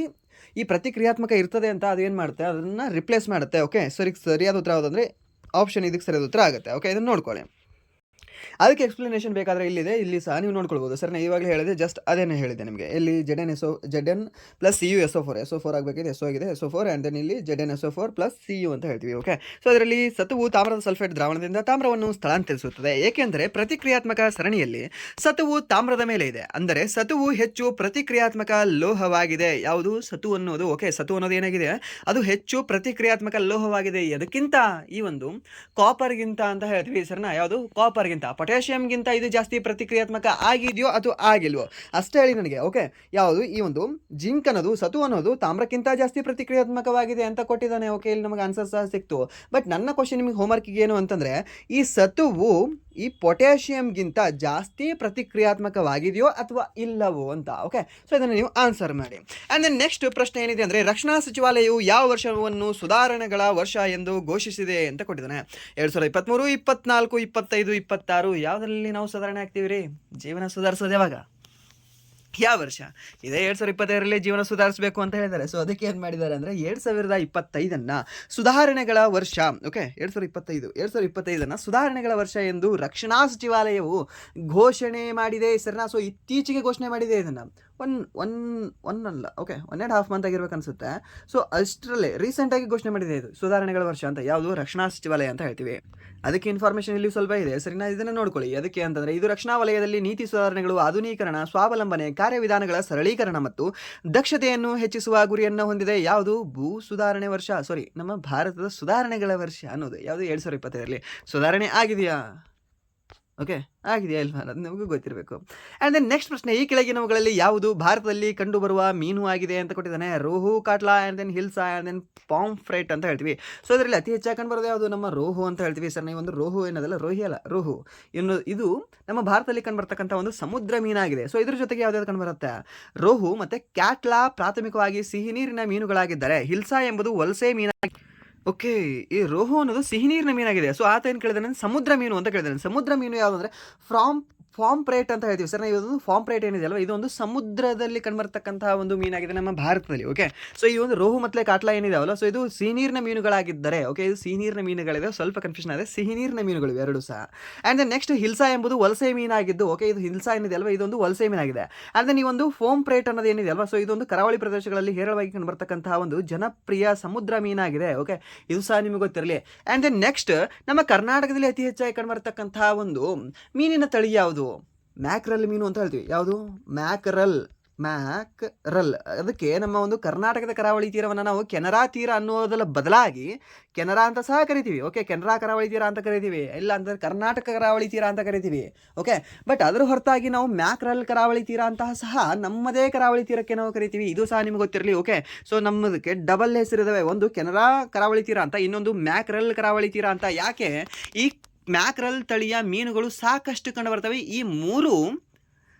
ಈ ಪ್ರತಿಕ್ರಿಯಾತ್ಮಕ ಇರ್ತದೆ ಅಂತ ಅದು ಏನು ಮಾಡುತ್ತೆ? ಅದನ್ನು ರಿಪ್ಲೇಸ್ ಮಾಡುತ್ತೆ. ಓಕೆ, ಸರಿಯಾದ ಉತ್ತರ ಯಾವುದಂದರೆ ಆಪ್ಷನ್ ಇದಕ್ಕೆ ಸರಿಯಾದ ಉತ್ತರ ಆಗುತ್ತೆ. ಓಕೆ, ಇದನ್ನು ನೋಡ್ಕೊಳ್ಳಿ. ಅದಕ್ಕೆ ಎಕ್ಸ್ಪ್ಲನೇಷನ್ ಬೇಕಾದರೆ ಇಲ್ಲಿದೆ, ಇಲ್ಲಿ ಸಹ ನೀವು ನೋಡ್ಕೊಳ್ಬೋದು. ಸರ್ ನಾನು ಇವಾಗಲೇ ಹೇಳಿದೆ, ಜಸ್ಟ್ ಅದೇನೇ ಹೇಳಿದೆ ನಿಮಗೆ. ಇಲ್ಲಿ ZN ಪ್ಲಸ್ CuSO4 ಆಗಬೇಕಿದೆ, SO ಆಗಿದೆ, SO4, ಆ್ಯಂಡ್ ದೆನ್ ಇಲ್ಲಿ ZnSO4 ಪ್ಲಸ್ Cu ಅಂತ ಹೇಳ್ತೀವಿ. ಓಕೆ, ಸೊ ಅದರಲ್ಲಿ ಸತುವು ತಾಮ್ರದ ಸಲ್ಫೇಟ್ ದ್ರಾವಣದಿಂದ ತಾಮ್ರವನ್ನು ಸ್ಥಳಾಂತರಿಸುತ್ತದೆ, ಏಕೆಂದರೆ ಪ್ರತಿಕ್ರಿಯಾತ್ಮಕ ಸರಣಿಯಲ್ಲಿ ಸತುವು ತಾಮ್ರದ ಮೇಲೆ ಇದೆ. ಅಂದರೆ ಸತುವು ಹೆಚ್ಚು ಪ್ರತಿಕ್ರಿಯಾತ್ಮಕ ಲೋಹವಾಗಿದೆ. ಯಾವುದು? ಸತು ಅನ್ನೋದು. ಓಕೆ, ಸತು ಅನ್ನೋದು ಏನಾಗಿದೆ? ಅದು ಹೆಚ್ಚು ಪ್ರತಿಕ್ರಿಯಾತ್ಮಕ ಲೋಹವಾಗಿದೆ. ಅದಕ್ಕಿಂತ ಈ ಒಂದು ಕಾಪರ್ಗಿಂತ ಅಂತ ಹೇಳ್ತೀವಿ. ಸರ್ನಾ? ಯಾವುದು? ಕಾಪರ್ಗಿಂತ, ಪೊಟ್ಯಾಷಿಯಂಗಿಂತ ಇದು ಜಾಸ್ತಿ ಪ್ರತಿಕ್ರಿಯಾತ್ಮಕ ಆಗಿದೆಯೋ ಅಥವಾ ಆಗಿಲ್ವೋ ಅಷ್ಟೇ ಹೇಳಿ ನನಗೆ. ಓಕೆ, ಯಾವುದು? ಈ ಒಂದು ಜಿಂಕ್ ಅನ್ನೋದು, ಸತು ಅನ್ನೋದು ತಾಮ್ರಕ್ಕಿಂತ ಜಾಸ್ತಿ ಪ್ರತಿಕ್ರಿಯಾತ್ಮಕವಾಗಿದೆ ಅಂತ ಕೊಟ್ಟಿದ್ದಾನೆ. ಓಕೆ, ಇಲ್ಲಿ ನಮಗೆ ಆನ್ಸರ್ ಸಹ ಸಿಕ್ತು. ಬಟ್ ನನ್ನ ಕ್ವಶನ್ ನಿಮಗೆ ಹೋಮ್ವರ್ಕಿಗೆ ಏನು ಅಂತಂದರೆ, ಈ ಸತುವು ಈ ಪೊಟ್ಯಾಷಿಯಂಗಿಂತ ಜಾಸ್ತಿ ಪ್ರತಿಕ್ರಿಯಾತ್ಮಕವಾಗಿದೆಯೋ ಅಥವಾ ಇಲ್ಲವೋ ಅಂತ. ಓಕೆ, ಸೊ ಇದನ್ನು ನೀವು ಆನ್ಸರ್ ಮಾಡಿ. ಆ್ಯಂಡ್ ದೆನ್ ನೆಕ್ಸ್ಟ್ ಪ್ರಶ್ನೆ ಏನಿದೆ ಅಂದರೆ, ರಕ್ಷಣಾ ಸಚಿವಾಲಯವು ಯಾವ ವರ್ಷವನ್ನು ಸುಧಾರಣೆಗಳ ವರ್ಷ ಎಂದು ಘೋಷಿಸಿದೆ ಅಂತ ಕೊಟ್ಟಿದ್ದಾನೆ. 2023, 24, 25, 26 ಯಾವುದರಲ್ಲಿ ನಾವು ಸುಧಾರಣೆ ಆಗ್ತೀವಿ ರೀ? ಜೀವನ ಸುಧಾರಿಸೋದು ಯಾವಾಗ? ಯಾವ ವರ್ಷ ಇದೆ? 2025 ಜೀವನ ಸುಧಾರಿಸಬೇಕು ಅಂತ ಹೇಳಿದ್ದಾರೆ. ಸೊ ಅದಕ್ಕೆ ಏನು ಮಾಡಿದ್ದಾರೆ ಅಂದರೆ 2025 ಸುಧಾರಣೆಗಳ ವರ್ಷ. ಓಕೆ, 2025 ಸುಧಾರಣೆಗಳ ವರ್ಷ ಎಂದು ರಕ್ಷಣಾ ಸಚಿವಾಲಯವು ಘೋಷಣೆ ಮಾಡಿದೆ. ಸರಿನಾ? ಸೊ ಇತ್ತೀಚೆಗೆ ಘೋಷಣೆ ಮಾಡಿದೆ ಇದನ್ನು. ಒನ್ ಒನ್ ಒನ್ ಅಲ್ಲ ಓಕೆ 1.5 ಮಂತ್ ಆಗಿರ್ಬೇಕು ಅನಿಸುತ್ತೆ. ಸೊ ಅಷ್ಟರಲ್ಲೇ ರೀಸೆಂಟಾಗಿ ಘೋಷಣೆ ಮಾಡಿದೆ ಇದು ಸುಧಾರಣೆಗಳ ವರ್ಷ ಅಂತ. ಯಾವುದು ರಕ್ಷಣಾ ಸಚಿವಾಲಯ ಅಂತ ಹೇಳ್ತೀವಿ. ಅದಕ್ಕೆ ಇನ್ಫಾರ್ಮೇಷನ್ ಇಲ್ಲಿ ಸ್ವಲ್ಪ ಇದೆ ಸರಿನಾ, ಇದನ್ನು ನೋಡ್ಕೊಳ್ಳಿ. ಅದಕ್ಕೆ ಅಂತಂದರೆ ಇದು ರಕ್ಷಣಾ ವಲಯದಲ್ಲಿ ನೀತಿ ಸುಧಾರಣೆಗಳು, ಆಧುನೀಕರಣ, ಸ್ವಾವಲಂಬನೆ, ಕಾರ್ಯವಿಧಾನಗಳ ಸರಳೀಕರಣ ಮತ್ತು ದಕ್ಷತೆಯನ್ನು ಹೆಚ್ಚಿಸುವ ಗುರಿಯನ್ನು ಹೊಂದಿದೆ. ಯಾವುದು ಭೂ ಸುಧಾರಣೆ ವರ್ಷ, ಸಾರಿ ನಮ್ಮ ಭಾರತದ ಸುಧಾರಣೆಗಳ ವರ್ಷ ಅನ್ನೋದು ಯಾವುದು 2025ರಲ್ಲಿ ಸುಧಾರಣೆ ಆಗಿದೆಯಾ? ಓಕೆ ಆಗಿದೆಯಾ ಇಲ್ವಾ ಅದು ನಮಗೂ ಗೊತ್ತಿರಬೇಕು. ಆ್ಯಂಡ್ ದೆನ್ ನೆಕ್ಸ್ಟ್ ಪ್ರಶ್ನೆ, ಈ ಕೆಳಗಿನವುಗಳಲ್ಲಿ ಯಾವುದು ಭಾರತದಲ್ಲಿ ಕಂಡುಬರುವ ಮೀನು ಆಗಿದೆ ಅಂತ ಕೊಟ್ಟಿದ್ದಾನೆ. Rohu, catla, and then hilsa, and then pomfret ಅಂತ ಹೇಳ್ತೀವಿ. ಸೊ ಇದರಲ್ಲಿ ಅತಿ ಹೆಚ್ಚಾಗಿ ಕಂಡುಬರೋದು ಯಾವುದು? ನಮ್ಮ ರೋಹು ಅಂತ ಹೇಳ್ತೀವಿ ಸರ್. ನೀವು ಒಂದು ರೋಹು ಏನದಲ್ಲ, ರೋಹಿ ಅಲ್ಲ ರೋಹು, ಇದು ನಮ್ಮ ಭಾರತದಲ್ಲಿ ಕಂಡುಬರ್ತಕ್ಕಂಥ ಒಂದು ಸಮುದ್ರ ಮೀನಾಗಿದೆ. ಸೊ ಇದ್ರ ಜೊತೆಗೆ ಯಾವ್ದಾದ್ರು ಕಂಡುಬರುತ್ತೆ? ರೋಹು ಮತ್ತು ಕ್ಯಾಟ್ಲಾ ಪ್ರಾಥಮಿಕವಾಗಿ ಸಿಹಿ ನೀರಿನ ಮೀನುಗಳಾಗಿದ್ದರೆ ಹಿಲ್ಸಾ ಎಂಬುದು ವಲಸೆ ಮೀನಾಗಿ. ಓಕೆ, ಈ ರೋಹು ಅನ್ನೋದು ಸಿಹಿ ನೀರಿನ ಮೀನಾಗಿದೆ. ಸೊ ಆತ ಏನು ಕೇಳಿದಾನೆ? ಸಮುದ್ರ ಮೀನು ಅಂತ ಕೇಳಿದಾನೆ. ಸಮುದ್ರ ಮೀನು ಯಾವುದು ಅಂದರೆ ಫಾಂಪ್ರೇಟ್ ಅಂತ ಹೇಳ್ತೀವಿ ಸರ್. ನಾವು ಇದೊಂದು ಫಾಂಪ್ರೇಟ್ ಏನಿದೆ ಅಲ್ವಾ, ಇದೊಂದು ಸಮುದ್ರದಲ್ಲಿ ಕಂಡುಬರ್ತಕ್ಕಂತಹ ಒಂದು ಮೀನಾಗಿದೆ ನಮ್ಮ ಭಾರತದಲ್ಲಿ. ಓಕೆ, ಸೊ ಈ ಒಂದು ರೋಹು ಮತ್ತು ಕಾಟ್ಲಾ ಏನಿದಾವಲ್ಲ, ಸೊ ಇದು ಸಿಹಿ ನೀರಿನ ಮೀನುಗಳಾಗಿದ್ದರೆ. ಓಕೆ, ಇದು ಸಿಹಿ ನೀರಿನ ಮೀನುಗಳಿದೆ, ಸ್ವಲ್ಪ ಕನ್ಫ್ಯೂಷನ್ ಆಗಿದೆ. ಸಿಹಿ ನೀರಿನ ಮೀನುಗಳು ಎರಡು ಸಹ. ಆ್ಯಂಡ್ ದೆನ್ ನೆಕ್ಸ್ಟ್ ಹಿಲ್ಸಾ ಎಂಬುದು ವಲಸೆ ಮೀನಾಗಿದ್ದು. ಓಕೆ, ಇದು ಹಿಲ್ಸಾ ಏನಿದೆ ಅಲ್ವಾ, ಇದೊಂದು ವಲಸೆ ಮೀನಾಗಿದೆ. ಆ್ಯಂಡ್ ದೆನ್ ಈ ಒಂದು ಫೋಂಪ್ರೇಟ್ ಅನ್ನೋದು ಏನಿದೆ ಅಲ್ವಾ, ಸೊ ಇದೊಂದು ಕರಾವಳಿ ಪ್ರದೇಶಗಳಲ್ಲಿ ಹೇರಳವಾಗಿ ಕಂಡುಬರ್ತಕ್ಕಂತಹ ಒಂದು ಜನಪ್ರಿಯ ಸಮುದ್ರ ಮೀನಾಗಿದೆ. ಓಕೆ, ಇದು ಸಹ ನಿಮಗೆ ಗೊತ್ತಿರಲಿ. ಆ್ಯಂಡ್ ದೆನ್ ನೆಕ್ಸ್ಟ್ ನಮ್ಮ ಕರ್ನಾಟಕದಲ್ಲಿ ಅತಿ ಹೆಚ್ಚಾಗಿ ಕಂಡುಬರ್ತಕ್ಕಂತಹ ಒಂದು ಮೀನಿನ ತಳಿ ಯಾವುದು? ಮ್ಯಾಕ್ರಲ್ ಮೀನು ಅಂತ ಹೇಳ್ತೀವಿ. ಯಾವುದು? ಮ್ಯಾಕ್ರಲ್. ಅದಕ್ಕೆ ನಮ್ಮ ಒಂದು ಕರ್ನಾಟಕದ ಕರಾವಳಿ ತೀರವನ್ನು ನಾವು ಕೆನರಾ ತೀರ ಅನ್ನೋದರ ಬದಲಾಗಿ ಕೆನರಾ ಅಂತ ಸಹ ಕರಿತೀವಿ. ಓಕೆ, ಕೆನರಾ ಕರಾವಳಿ ತೀರ ಅಂತ ಕರಿತೀವಿ, ಇಲ್ಲ ಅಂತಂದ್ರೆ ಕರ್ನಾಟಕ ಕರಾವಳಿ ತೀರ ಅಂತ ಕರಿತೀವಿ. ಓಕೆ, ಬಟ್ ಅದರ ಹೊರತಾಗಿ ನಾವು ಮ್ಯಾಕ್ರಲ್ ಕರಾವಳಿ ತೀರ ಅಂತ ಸಹ ನಮ್ಮದೇ ಕರಾವಳಿ ತೀರಕ್ಕೆ ನಾವು ಕರಿತೀವಿ. ಇದು ಸಹ ನಿಮ್ಗೆ ಗೊತ್ತಿರಲಿ. ಓಕೆ, ಸೊ ನಮ್ಮದಕ್ಕೆ ಡಬಲ್ ಹೆಸರಿದಾವೆ, ಒಂದು ಕೆನರಾ ಕರಾವಳಿ ತೀರ ಅಂತ, ಇನ್ನೊಂದು ಮ್ಯಾಕ್ರಲ್ ಕರಾವಳಿ ತೀರ ಅಂತ. ಯಾಕೆ? ಈ ಮ್ಯಾಕ್ರಲ್ ತಳಿಯ ಮೀನುಗಳು ಸಾಕಷ್ಟು ಕಂಡು ಬರ್ತವೆ ಈ 3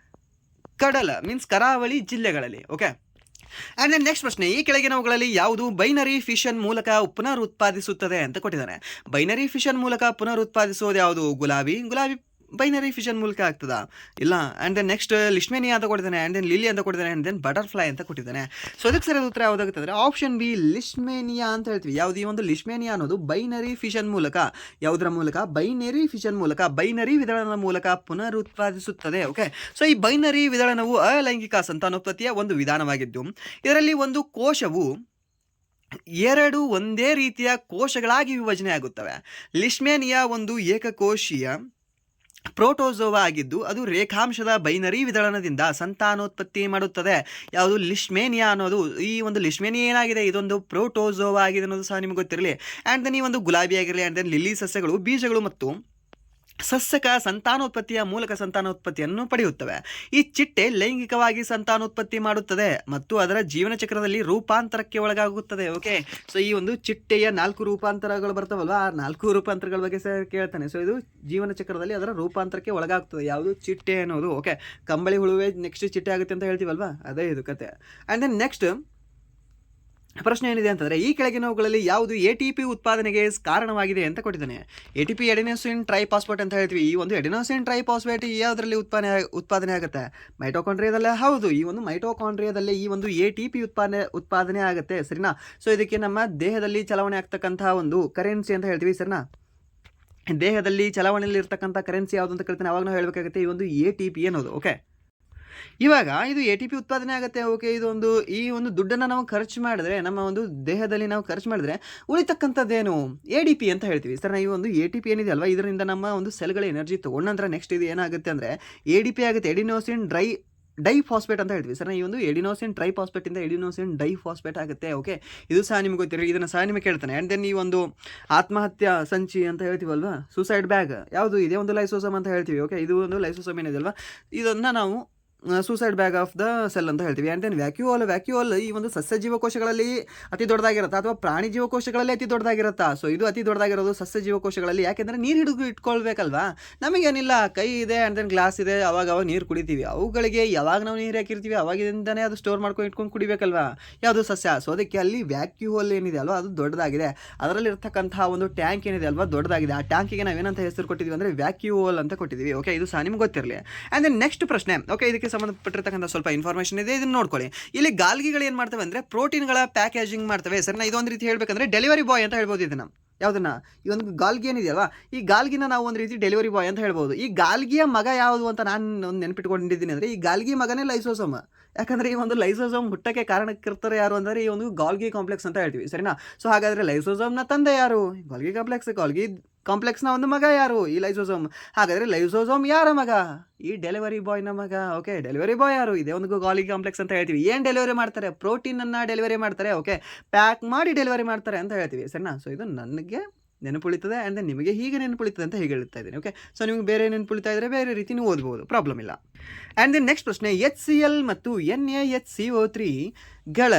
ಕಡಲ ಮೀನ್ಸ್ ಕರಾವಳಿ ಜಿಲ್ಲೆಗಳಲ್ಲಿ. ಓಕೆ, ಆ್ಯಂಡ್ ದೆನ್ ನೆಕ್ಸ್ಟ್ ಪ್ರಶ್ನೆ, ಈ ಕೆಳಗಿನವುಗಳಲ್ಲಿ ಯಾವುದು ಬೈನರಿ ಫಿಷನ್ ಮೂಲಕ ಪುನರುತ್ಪಾದಿಸುತ್ತದೆ ಅಂತ ಕೊಟ್ಟಿದ್ದಾನೆ. ಬೈನರಿ ಫಿಷನ್ ಮೂಲಕ ಪುನರುತ್ಪಾದಿಸೋದು ಯಾವುದು? ಗುಲಾಬಿ ಬೈನರಿ ಫಿಷನ್ ಮೂಲಕ ಆಗ್ತದಾ? ಇಲ್ಲ. ಆ್ಯಂಡ್ ದೆನ್ ನೆಕ್ಸ್ಟ್ ಲಿಶ್ಮೇನಿಯಾ ಅಂತ ಕೊಟ್ಟಿದ್ದಾನೆ, ಆ್ಯಂಡ್ ದೆನ್ ಲಿಲಿ ಅಂತ ಕೊಟ್ಟಿದ್ದಾನೆ, ಆ್ಯಂಡ್ ದೆನ್ ಬಟರ್ಫ್ಲೈ ಅಂತ ಕೊಟ್ಟಿದ್ದಾನೆ. ಸೊ ಅದಕ್ಕೆ ಸರಿಯಾದ ಉತ್ತರ ಯಾವುದಾಗುತ್ತೆ ಅಂದರೆ ಆಪ್ಷನ್ ಬಿ, ಲಿಶ್ಮೇನಿಯಾ ಅಂತ ಹೇಳ್ತೀವಿ. ಯಾವುದು? ಈ ಒಂದು ಲಿಶ್ಮೇನಿಯಾ ಅನ್ನೋದು ಬೈನರಿ ಫಿಷನ್ ಮೂಲಕ, ಯಾವುದರ ಮೂಲಕ? ಬೈನರಿ ಫಿಷನ್ ಮೂಲಕ, ಬೈನರಿ ವಿದಳನದ ಮೂಲಕ ಪುನರುತ್ಪಾದಿಸುತ್ತದೆ. ಓಕೆ, ಸೊ ಈ ಬೈನರಿ ವಿದಳನವು ಅಲೈಂಗಿಕ ಸಂತಾನೋತ್ಪತ್ತಿಯ ಒಂದು ವಿಧಾನವಾಗಿದ್ದು ಇದರಲ್ಲಿ ಒಂದು ಕೋಶವು 2 ಒಂದೇ ರೀತಿಯ ಕೋಶಗಳಾಗಿ ವಿಭಜನೆ ಆಗುತ್ತವೆ. ಲಿಶ್ಮೇನಿಯಾ ಒಂದು ಏಕಕೋಶೀಯ ಪ್ರೋಟೋಜೋವಾ ಆಗಿದ್ದು ಅದು ರೇಖಾಂಶದ ಬೈನರಿ ವಿದಳನದಿಂದ ಸಂತಾನೋತ್ಪತ್ತಿ ಮಾಡುತ್ತದೆ. ಯಾವುದು? ಲಿಶ್ಮೇನಿಯಾ ಅನ್ನೋದು. ಈ ಒಂದು ಲಿಶ್ಮೇನಿಯಾ ಏನಾಗಿದೆ? ಇದೊಂದು ಪ್ರೋಟೋಜೋವಾ ಆಗಿದೆ ಅನ್ನೋದು ಸಹ ನಿಮಗೆ ಗೊತ್ತಿರಲಿ. ಆ್ಯಂಡ್ ದೆನ್ ಈ ಒಂದು ಗುಲಾಬಿ ಆಗಿರಲಿ, ಆ್ಯಂಡ್ ದೆನ್ ಲಿಲಿ ಸಸ್ಯಗಳು ಬೀಜಗಳು ಮತ್ತು ಸಸ್ಯಕ ಸಂತಾನೋತ್ಪತ್ತಿಯ ಮೂಲಕ ಸಂತಾನೋತ್ಪತ್ತಿಯನ್ನು ಪಡೆಯುತ್ತವೆ. ಈ ಚಿಟ್ಟೆ ಲೈಂಗಿಕವಾಗಿ ಸಂತಾನೋತ್ಪತ್ತಿ ಮಾಡುತ್ತದೆ ಮತ್ತು ಅದರ ಜೀವನ ಚಕ್ರದಲ್ಲಿ ರೂಪಾಂತರಕ್ಕೆ ಒಳಗಾಗುತ್ತದೆ. ಓಕೆ, ಸೊ ಈ ಒಂದು ಚಿಟ್ಟೆಯ 4 ರೂಪಾಂತರಗಳು ಬರ್ತಾವಲ್ವ, ಆ 4 ರೂಪಾಂತರಗಳ ಬಗ್ಗೆ ಸರ್ ಕೇಳ್ತಾನೆ. ಸೊ ಇದು ಜೀವನ ಚಕ್ರದಲ್ಲಿ ಅದರ ರೂಪಾಂತರಕ್ಕೆ ಒಳಗಾಗ್ತದೆ. ಯಾವುದು? ಚಿಟ್ಟೆ ಅನ್ನೋದು. ಓಕೆ, ಕಂಬಳಿ ಹುಳುವೆ ನೆಕ್ಸ್ಟ್ ಚಿಟ್ಟೆ ಆಗುತ್ತೆ ಅಂತ ಹೇಳ್ತೀವಲ್ವಾ, ಅದೇ ಇದು ಕತೆ. ಆ್ಯಂಡ್ ದೆನ್ ನೆಕ್ಸ್ಟ್ ಪ್ರಶ್ನೆ ಏನಿದೆ ಅಂತಂದರೆ ಈ ಕೆಳಗಿನವುಗಳಲ್ಲಿ ಯಾವುದು ATP ಉತ್ಪಾದನೆಗೆ ಕಾರಣವಾಗಿದೆ ಅಂತ ಕೊಟ್ಟಿದ್ದಾನೆ. ATP ಎಡೆನೋಸಿನ್ ಟ್ರೈಫಾಸ್ಫೇಟ್ ಅಂತ ಹೇಳ್ತೀವಿ. ಈ ಒಂದು ಎಡೆನೋಸಿನ್ ಟ್ರೈಫಾಸ್ಫೇಟ್ ಯಾವುದರಲ್ಲಿ ಉತ್ಪಾದನೆ ಆಗುತ್ತೆ? ಮೈಟೋಕಾಂಡ್ರಿಯಾದಲ್ಲೇ. ಹೌದು, ಈ ಒಂದು ಮೈಟೋಕಾಂಡ್ರಿಯಾದಲ್ಲೇ ಈ ಒಂದು ATP ಉತ್ಪಾದನೆ ಆಗುತ್ತೆ ಸರಿನಾ. ಸೊ ಇದಕ್ಕೆ ನಮ್ಮ ದೇಹದಲ್ಲಿ ಚಲಾವಣೆ ಆಗ್ತಕ್ಕಂತಹ ಒಂದು ಕರೆನ್ಸಿ ಅಂತ ಹೇಳ್ತೀವಿ ಸರಿನಾ. ದೇಹದಲ್ಲಿ ಚಲಾವಣೆಯಲ್ಲಿ ಇರ್ತಕ್ಕಂಥ ಕರೆನ್ಸಿ ಯಾವುದು ಅಂತ ಕೇಳ್ತಾನೆ, ಅವಾಗ ನಾವು ಹೇಳಬೇಕಾಗುತ್ತೆ ಈ ಒಂದು ATP ಅನ್ನೋದು. ಓಕೆ, ಇವಾಗ ಇದು ATP ಉತ್ಪಾದನೆ ಆಗುತ್ತೆ. ಓಕೆ, ಈ ಒಂದು ದುಡ್ಡನ್ನು ನಾವು ಖರ್ಚು ಮಾಡಿದ್ರೆ, ನಮ್ಮ ಒಂದು ದೇಹದಲ್ಲಿ ನಾವು ಖರ್ಚು ಮಾಡಿದ್ರೆ ಉಳಿತಕ್ಕಂಥದ್ದೇನು? ADP ಅಂತ ಹೇಳ್ತೀವಿ ಸರ್. ಈ ಒಂದು ATP ಏನಿದೆ ಅಲ್ವಾ, ಇದರಿಂದ ನಮ್ಮ ಒಂದು ಸೆಲ್ಗಳ ಎನರ್ಜಿ ತೊಗೊಂಡ ನಂತರ ನೆಕ್ಸ್ಟ್ ಇದು ಏನಾಗುತ್ತೆ ಅಂದರೆ ADP ಆಗುತ್ತೆ, ಎಡಿನೋಸಿನ್ ಡೈಫಾಸ್ಫೇಟ್ ಅಂತ ಹೇಳ್ತೀವಿ ಸರ್. ಈ ಒಂದು ಎಡಿನೋಸಿನ್ ಟ್ರೈಫಾಸ್ಫೇಟ್ ಇಂದ ಎಡಿನೋಸಿನ್ ಡೈಫಾಸ್ಫೇಟ್ ಆಗುತ್ತೆ. ಓಕೆ, ಇದು ಸಹ ನಿಮಗೆ ಗೊತ್ತಿರೋ, ಇದನ್ನು ಸಹ ನಿಮಗೆ ಕೇಳ್ತಾನೆ. ಆ್ಯಂಡ್ ದೆನ್ ಈ ಒಂದು ಆತ್ಮಹತ್ಯಾ ಸಂಚಿ ಅಂತ ಹೇಳ್ತೀವಲ್ವಾ, ಸೂಸೈಡ್ ಬ್ಯಾಗ್ ಯಾವುದು? ಇದೇ ಒಂದು ಲೈಸೋಸೋಮ್ ಅಂತ ಹೇಳ್ತೀವಿ. ಓಕೆ, ಇದು ಒಂದು ಲೈಸೋಸೋಮ್ ಏನಿದೆ ಅಲ್ವಾ, ಇದನ್ನು ನಾವು suicide bag of the cell ಅಂತ ಹೇಳ್ತೀವಿ. ಆ್ಯಂಡ್ ದೆನ್ ವ್ಯಾಕ್ಯೂಲ್ ಈ ಒಂದು ಸಸ್ಯ ಜೀವಕೋಶಗಳಲ್ಲಿ ಅತಿ ದೊಡ್ಡದಾಗಿರುತ್ತಾ ಅಥವಾ ಪ್ರಾಣಿ ಜೀವಕೋಶಗಳಲ್ಲಿ ಅತಿ ದೊಡ್ಡದಾಗಿರುತ್ತಾ? ಸೊ ಇದು ಅತಿ ದೊಡ್ಡದಾಗಿರೋದು ಸಸ್ಯ ಜೀವಕೋಶಗಳಲ್ಲಿ. ಯಾಕೆಂದರೆ ನೀರು ಹಿಡಿದು ಇಟ್ಕೊಳ್ಬೇಕಲ್ವಾ, ನಮಗೇನಿಲ್ಲ, ಕೈ ಇದೆ ಆ್ಯಂಡ್ ದೆನ್ ಗ್ಲಾಸ್ ಇದೆ, ಅವಾಗ ನೀರು ಕುಡಿತೀವಿ. ಅವುಗಳಿಗೆ ಯಾವಾಗ ನಾವು ನೀರು ಹಾಕಿರ್ತೀವಿ ಅವಾಗಿಂದನೇ ಅದು ಸ್ಟೋರ್ ಮಾಡ್ಕೊಂಡು ಇಟ್ಕೊಂಡು ಕುಡಿಬೇಕಲ್ವಾ, ಯಾವುದು? ಸಸ್ಯ. ಸೊ ಅದಕ್ಕೆ ಅಲ್ಲಿ ವ್ಯಾಕ್ಯೂಲ್ ಏನಿದೆ ಅಲ್ವಾ, ಅದು ದೊಡ್ಡದಾಗಿದೆ. ಅದರಲ್ಲಿರ್ತಕ್ಕಂತಹ ಒಂದು ಟ್ಯಾಂಕ್ ಏನಿದೆ ಅಲ್ವಾ, ದೊಡ್ಡದಾಗಿದೆ. ಆ ಟ್ಯಾಂಕಿಗೆ ನಾವೇನಂತ ಹೆಸರು ಕೊಟ್ಟಿದ್ದೀವಿ ಅಂದರೆ ವ್ಯಾಕ್ಯೂಲ್ ಅಂತ ಕೊಟ್ಟಿದ್ದೀವಿ. ಓಕೆ, ಇದು ಸಹ ನಿಮ್ಗೆ ಗೊತ್ತಿರಲಿ. ಆ್ಯಂಡ್ ದೆನ್ ನೆಕ್ಸ್ಟ್ ಪ್ರಶ್ನೆ. ಓಕೆ, ಇದಕ್ಕೆ ಸಂಬಂಧಪಟ್ಟಿರ್ತಕ್ಕಂಥ ಸ್ವಲ್ಪ ಇನ್ಫಾರ್ಮೇಷನ್ ಇದೆ, ಇದನ್ನು ನೋಡ್ಕೊಳ್ಳಿ. ಇಲ್ಲಿ ಗಾಲ್ಗಿಗಳು ಏನು ಮಾಡ್ತವೆ ಅಂದರೆ ಪ್ರೋಟೀನ್ಗಳ ಪ್ಯಾಕೇಜಿಂಗ್ ಮಾಡ್ತವೆ ಸರ್. ಇದೊಂದು ರೀತಿ ಹೇಳಬೇಕಂದ್ರೆ ಡೆಲಿವರಿ ಬಾಯ್ ಅಂತ ಹೇಳ್ಬೋದು ಇದನ್ನು. ಯಾವುದನ್ನ? ಈ ಒಂದು ಗಾಲ್ಗಿ ಏನಿದೆಯಲ್ವಾ, ಈ ಗಾಲ್ಗಿನ ನಾವು ಒಂದು ರೀತಿ ಡೆಲಿವರಿ ಬಾಯ್ ಅಂತ ಹೇಳ್ಬೋದು. ಈ ಗಾಲ್ಗಿಯ ಮಗ ಯಾವುದು ಅಂತ ನಾನು ಒಂದು ನೆನಪಿಟ್ಕೊಂಡಿದ್ದೀನಿ ಅಂದರೆ ಈ ಗಾಲ್ಗಿ ಮಗನೇ ಲೈಸೋಸೋಮ್. ಯಾಕಂದರೆ ಈ ಒಂದು ಲೈಸೋಸೋಮ್ ಹುಟ್ಟಕ್ಕೆ ಕಾರಣಕ್ಕಿರ್ತಾರೆ ಯಾರು ಅಂದರೆ ಈ ಒಂದು ಗಾಲ್ಗಿ ಕಾಂಪ್ಲೆಕ್ಸ್ ಅಂತ ಹೇಳ್ತೀವಿ, ಸರಿನಾ? ಸೊ ಹಾಗಾದರೆ ಲೈಸೋಸೋಮ್ನ ತಂದೆ ಯಾರು? ಗಾಲ್ಗಿ ಕಾಂಪ್ಲೆಕ್ಸ್ನ ಒಂದು ಮಗ ಯಾರು? ಈ ಲೈಸೋಸೋಮ್. ಹಾಗಾದರೆ ಲೈಸೋಸೋಮ್ ಯಾರ ಮಗ? ಈ ಡೆಲಿವರಿ ಬಾಯ್ನ ಮಗ. ಓಕೆ, ಡೆಲಿವರಿ ಬಾಯ್ ಯಾರು? ಇದೇ ಒಂದು ಗಾಲ್ಗಿ ಕಾಂಪ್ಲೆಕ್ಸ್ ಅಂತ ಹೇಳ್ತೀವಿ. ಏನು ಡೆಲಿವರಿ ಮಾಡ್ತಾರೆ? ಪ್ರೋಟೀನನ್ನು ಡೆಲಿವರಿ ಮಾಡ್ತಾರೆ. ಓಕೆ, ಪ್ಯಾಕ್ ಮಾಡಿ ಡೆಲಿವರಿ ಮಾಡ್ತಾರೆ ಅಂತ ಹೇಳ್ತೀವಿ, ಸರಿನಾ? ಸೊ ಇದು ನನಗೆ ನೆನಪುಳಿತದೆ, ಆ್ಯಂಡ್ ದೆನ್ ನಿಮಗೆ ಹೀಗೆ ನೆನಪುಳಿತದೆ ಅಂತ ಹೀಗೆ ಹೇಳ್ತಾ ಇದ್ದೀನಿ. ಓಕೆ, ಸೊ ನಿಮಗೆ ಬೇರೆ ನೆನಪುಳಿತಾ ಇದ್ದರೆ ಬೇರೆ ರೀತಿ ನೀವು ಓದ್ಬೋದು, ಪ್ರಾಬ್ಲಮ್ ಇಲ್ಲ. ಆ್ಯಂಡ್ ದೆನ್ ನೆಕ್ಸ್ಟ್ ಪ್ರಶ್ನೆ, HCl ಮತ್ತು NaHCO3ಗಳ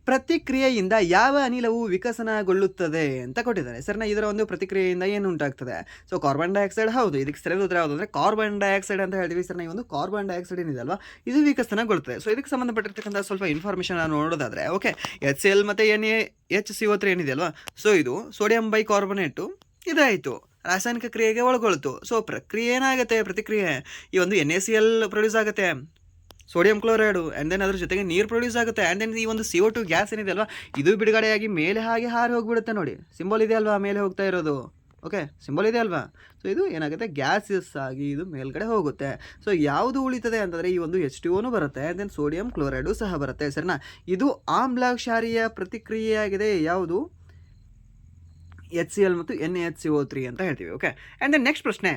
ಪ್ರತಿಕ್ರಿಯೆಯಿಂದ ಯಾವ ಅನಿಲವು ವಿಕಸನಗೊಳ್ಳುತ್ತದೆ ಅಂತ ಕೊಟ್ಟಿದ್ದಾರೆ, ಸರಿನಾ? ಇದರ ಒಂದು ಪ್ರತಿಕ್ರಿಯೆಯಿಂದ ಏನು ಉಂಟಾಗ್ತದೆ? So carbon dioxide. ಹೌದು, ಇದಕ್ಕೆ ಸರಿಯಾದ ಉತ್ತರ ಯಾವುದು ಅಂದರೆ ಕಾರ್ಬನ್ ಡೈಆಕ್ಸೈಡ್ ಅಂತ ಹೇಳ್ತೀವಿ, ಸರಿನಾ? ಈ ಒಂದು ಕಾರ್ಬನ್ ಡೈಆಕ್ಸೈಡ್ ಏನಿದೆ ಅಲ್ವಾ, ಇದು ವಿಕಸನಗೊಳ್ಳುತ್ತದೆ. ಸೊ ಇದಕ್ಕೆ ಸಂಬಂಧಪಟ್ಟಿರ್ತಕ್ಕಂಥ ಸ್ವಲ್ಪ ಇನ್ಫಾರ್ಮೇಷನ್ ನೋಡೋದಾದರೆ, ಓಕೆ, HCl ಮತ್ತು NaHCO3 ಏನಿದೆ ಅಲ್ವಾ, ಸೊ ಇದು ಸೋಡಿಯಂ ಬೈಕಾರ್ಬೊನೇಟು ಇದಾಯಿತು, ರಾಸಾಯನಿಕ ಕ್ರಿಯೆಗೆ ಒಳಗೊಳ್ತು. ಸೊ ಪ್ರಕ್ರಿಯೆ ಏನಾಗುತ್ತೆ? ಪ್ರತಿಕ್ರಿಯೆ ಈ ಒಂದು NaCl ಪ್ರೊಡ್ಯೂಸ್ ಆಗುತ್ತೆ, ಸೋಡಿಯಂ ಕ್ಲೋರೈಡು, ಆ್ಯಂಡ್ ದೆನ್ ಅದ್ರ ಜೊತೆಗೆ ನೀರು ಪ್ರೊಡ್ಯೂಸ್ ಆಗುತ್ತೆ. ಆ್ಯಂಡ್ ದೆನ್ ಈ ಒಂದು CO2 ಗ್ಯಾಸ್ ಏನಿದೆ ಅಲ್ವಾ, ಇದು ಬಿಡುಗಡೆಯಾಗಿ ಮೇಲೆ ಹಾಗೆ ಹಾರಿ ಹೋಗಿಬಿಡುತ್ತೆ. ನೋಡಿ, ಸಿಂಬಲ್ ಇದೆ ಅಲ್ವಾ ಮೇಲೆ ಹೋಗ್ತಾ ಇರೋದು. ಓಕೆ, ಸಿಂಬಲ್ ಇದೆ ಅಲ್ವಾ. ಸೊ ಇದು ಏನಾಗುತ್ತೆ? ಗ್ಯಾಸಸ್ ಆಗಿ ಇದು ಮೇಲ್ಗಡೆ ಹೋಗುತ್ತೆ. ಸೊ ಯಾವುದು ಉಳಿತದೆ ಅಂತಂದರೆ ಈ ಒಂದು H2O ಬರುತ್ತೆ, ಆ್ಯಂಡ್ ದೆನ್ ಸೋಡಿಯಂ ಕ್ಲೋರೈಡು ಸಹ ಬರುತ್ತೆ, ಸರಿನಾ? ಇದು ಆಮ್ಲಕ್ಷಾರೀಯ ಪ್ರತಿಕ್ರಿಯೆಯಾಗಿದೆ. ಯಾವುದು? HCl ಮತ್ತು NaHCO3 ಅಂತ ಹೇಳ್ತೀವಿ. ಓಕೆ, ಆ್ಯಂಡ್ ದೆನ್ ನೆಕ್ಸ್ಟ್ ಪ್ರಶ್ನೆ,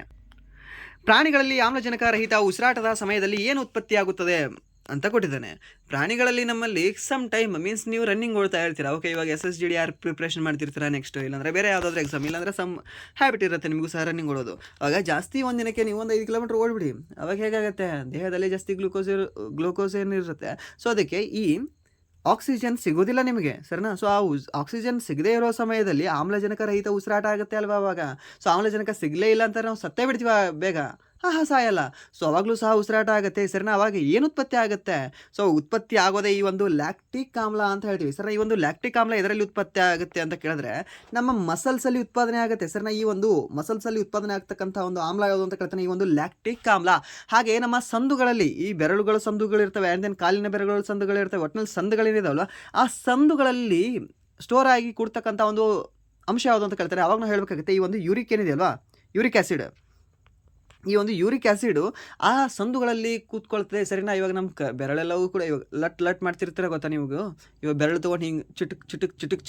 ಪ್ರಾಣಿಗಳಲ್ಲಿ ಆಮ್ಲಜನಕ ರಹಿತ ಉಸಿರಾಟದ ಸಮಯದಲ್ಲಿ ಏನು ಉತ್ಪತ್ತಿಯಾಗುತ್ತದೆ ಅಂತ ಕೊಟ್ಟಿದ್ದಾನೆ. ಪ್ರಾಣಿಗಳಲ್ಲಿ ನಮ್ಮಲ್ಲಿ ಸಮ್ ಟೈಮ್ ಮೀನ್ಸ್ ನೀವು ರನ್ನಿಂಗ್ ಓಡ್ತಾ ಇರ್ತೀರಾ. ಓಕೆ, ಇವಾಗ SSGDR ಪ್ರಿಪ್ರೇಷನ್ ಮಾಡ್ತಿರ್ತೀರಾ, ನೆಕ್ಸ್ಟ್ ಇಲ್ಲಾಂದರೆ ಬೇರೆ ಯಾವುದಾದ್ರೂ ಎಕ್ಸಾಮ್, ಇಲ್ಲಾಂದರೆ ಸಮ್ ಹ್ಯಾಬಿಟ್ ಇರುತ್ತೆ ನಿಮಗೂ ಸಹ ರನ್ನಿಂಗ್ ಓಡೋದು. ಆವಾಗ ಜಾಸ್ತಿ ಒಂದಿನಕ್ಕೆ ನೀವು ಒಂದು 5 ಕಿಲೋಮೀಟ್ರ್ ಓಡ್ಬಿಡಿ, ಅವಾಗ ಹೇಗಾಗುತ್ತೆ? ದೇಹದಲ್ಲಿ ಜಾಸ್ತಿ ಗ್ಲೂಕೋಸ್ ಏನಿರುತ್ತೆ, ಸೊ ಅದಕ್ಕೆ ಈ ಆಕ್ಸಿಜನ್ ಸಿಗೋದಿಲ್ಲ ನಿಮಗೆ, ಸರಿನಾ? ಸೊ ಆ ಆಕ್ಸಿಜನ್ ಸಿಗದೇ ಇರೋ ಸಮಯದಲ್ಲಿ ಆಮ್ಲಜನಕ ರಹಿತ ಉಸಿರಾಟ ಆಗುತ್ತೆ ಅಲ್ವಾ ಅವಾಗ. ಸೊ ಆಮ್ಲಜನಕ ಸಿಗಲೇ ಇಲ್ಲ ಅಂತ ನಾವು ಸತ್ತೇ ಬಿಡ್ತೀವ ಬೇಗ? ಸಾಯಲ್ಲ. ಸೊ ಅವಾಗಲೂ ಸಹ ಉಸಿರಾಟ ಆಗುತ್ತೆ, ಸರಿನಾ? ಅವಾಗ ಏನು ಉತ್ಪತ್ತಿ ಆಗುತ್ತೆ? ಸೊ ಉತ್ಪತ್ತಿ ಆಗೋದೇ ಈ ಒಂದು ಲ್ಯಾಕ್ಟಿಕ್ ಆಮ್ಲ ಅಂತ ಹೇಳ್ತೀವಿ, ಸರಿನಾ? ಈ ಒಂದು ಲ್ಯಾಕ್ಟಿಕ್ ಆಮ್ಲ ಇದರಲ್ಲಿ ಉತ್ಪತ್ತಿ ಆಗುತ್ತೆ ಅಂತ ಕೇಳಿದ್ರೆ ನಮ್ಮ ಮಸಲ್ಸಲ್ಲಿ ಉತ್ಪಾದನೆ ಆಗುತ್ತೆ, ಸರಿನಾ? ಈ ಒಂದು ಮಸಲ್ಸಲ್ಲಿ ಉತ್ಪಾದನೆ ಆಗ್ತಕ್ಕಂಥ ಒಂದು ಆಮ್ಲ ಯಾವುದು ಅಂತ ಕೇಳ್ತಾನೆ, ಈ ಒಂದು ಲ್ಯಾಕ್ಟಿಕ್ ಆಮ್ಲ. ಹಾಗೆ ನಮ್ಮ ಸಂದುಗಳಲ್ಲಿ ಈ ಬೆರಳುಗಳ ಸಂದುಗಳಿರ್ತವೆ, ಆ್ಯಂಡ್ ದೆನ್ ಕಾಲಿನ ಬೆರಳುಗಳ ಸಂದುಗಳಿರ್ತವೆ, ಒಟ್ಟಿನಲ್ಲಿ ಸಂದುಗಳಿದಾವಲ್ಲ, ಆ ಸಂದುಗಳಲ್ಲಿ ಸ್ಟೋರ್ ಆಗಿ ಕೊಡ್ತಕ್ಕಂಥ ಒಂದು ಅಂಶ ಯಾವುದು ಅಂತ ಕೇಳ್ತಾರೆ. ಅವಾಗ ನಾವು ಹೇಳಬೇಕಾಗುತ್ತೆ ಈ ಒಂದು ಯೂರಿಕ್ ಏನಿದೆ ಅಲ್ವಾ, ಯೂರಿಕ್ ಆ್ಯಸಿಡ್. ಈ ಒಂದು ಯೂರಿಕ್ ಆ್ಯಸಿಡು ಆ ಸಂದುಗಳಲ್ಲಿ ಕೂತ್ಕೊಳ್ತದೆ, ಸರಿನಾ? ಇವಾಗ ನಮ್ಮ ಬೆರಳೆಲ್ಲವೂ ಕೂಡ ಇವಾಗ ಲಟ್ ಮಾಡ್ತಿರ್ತಾರೆ, ಗೊತ್ತಾ ನಿಮಗೂ? ಇವಾಗ ಬೆರಳು ತೊಗೊಂಡು ಹಿಂಗೆ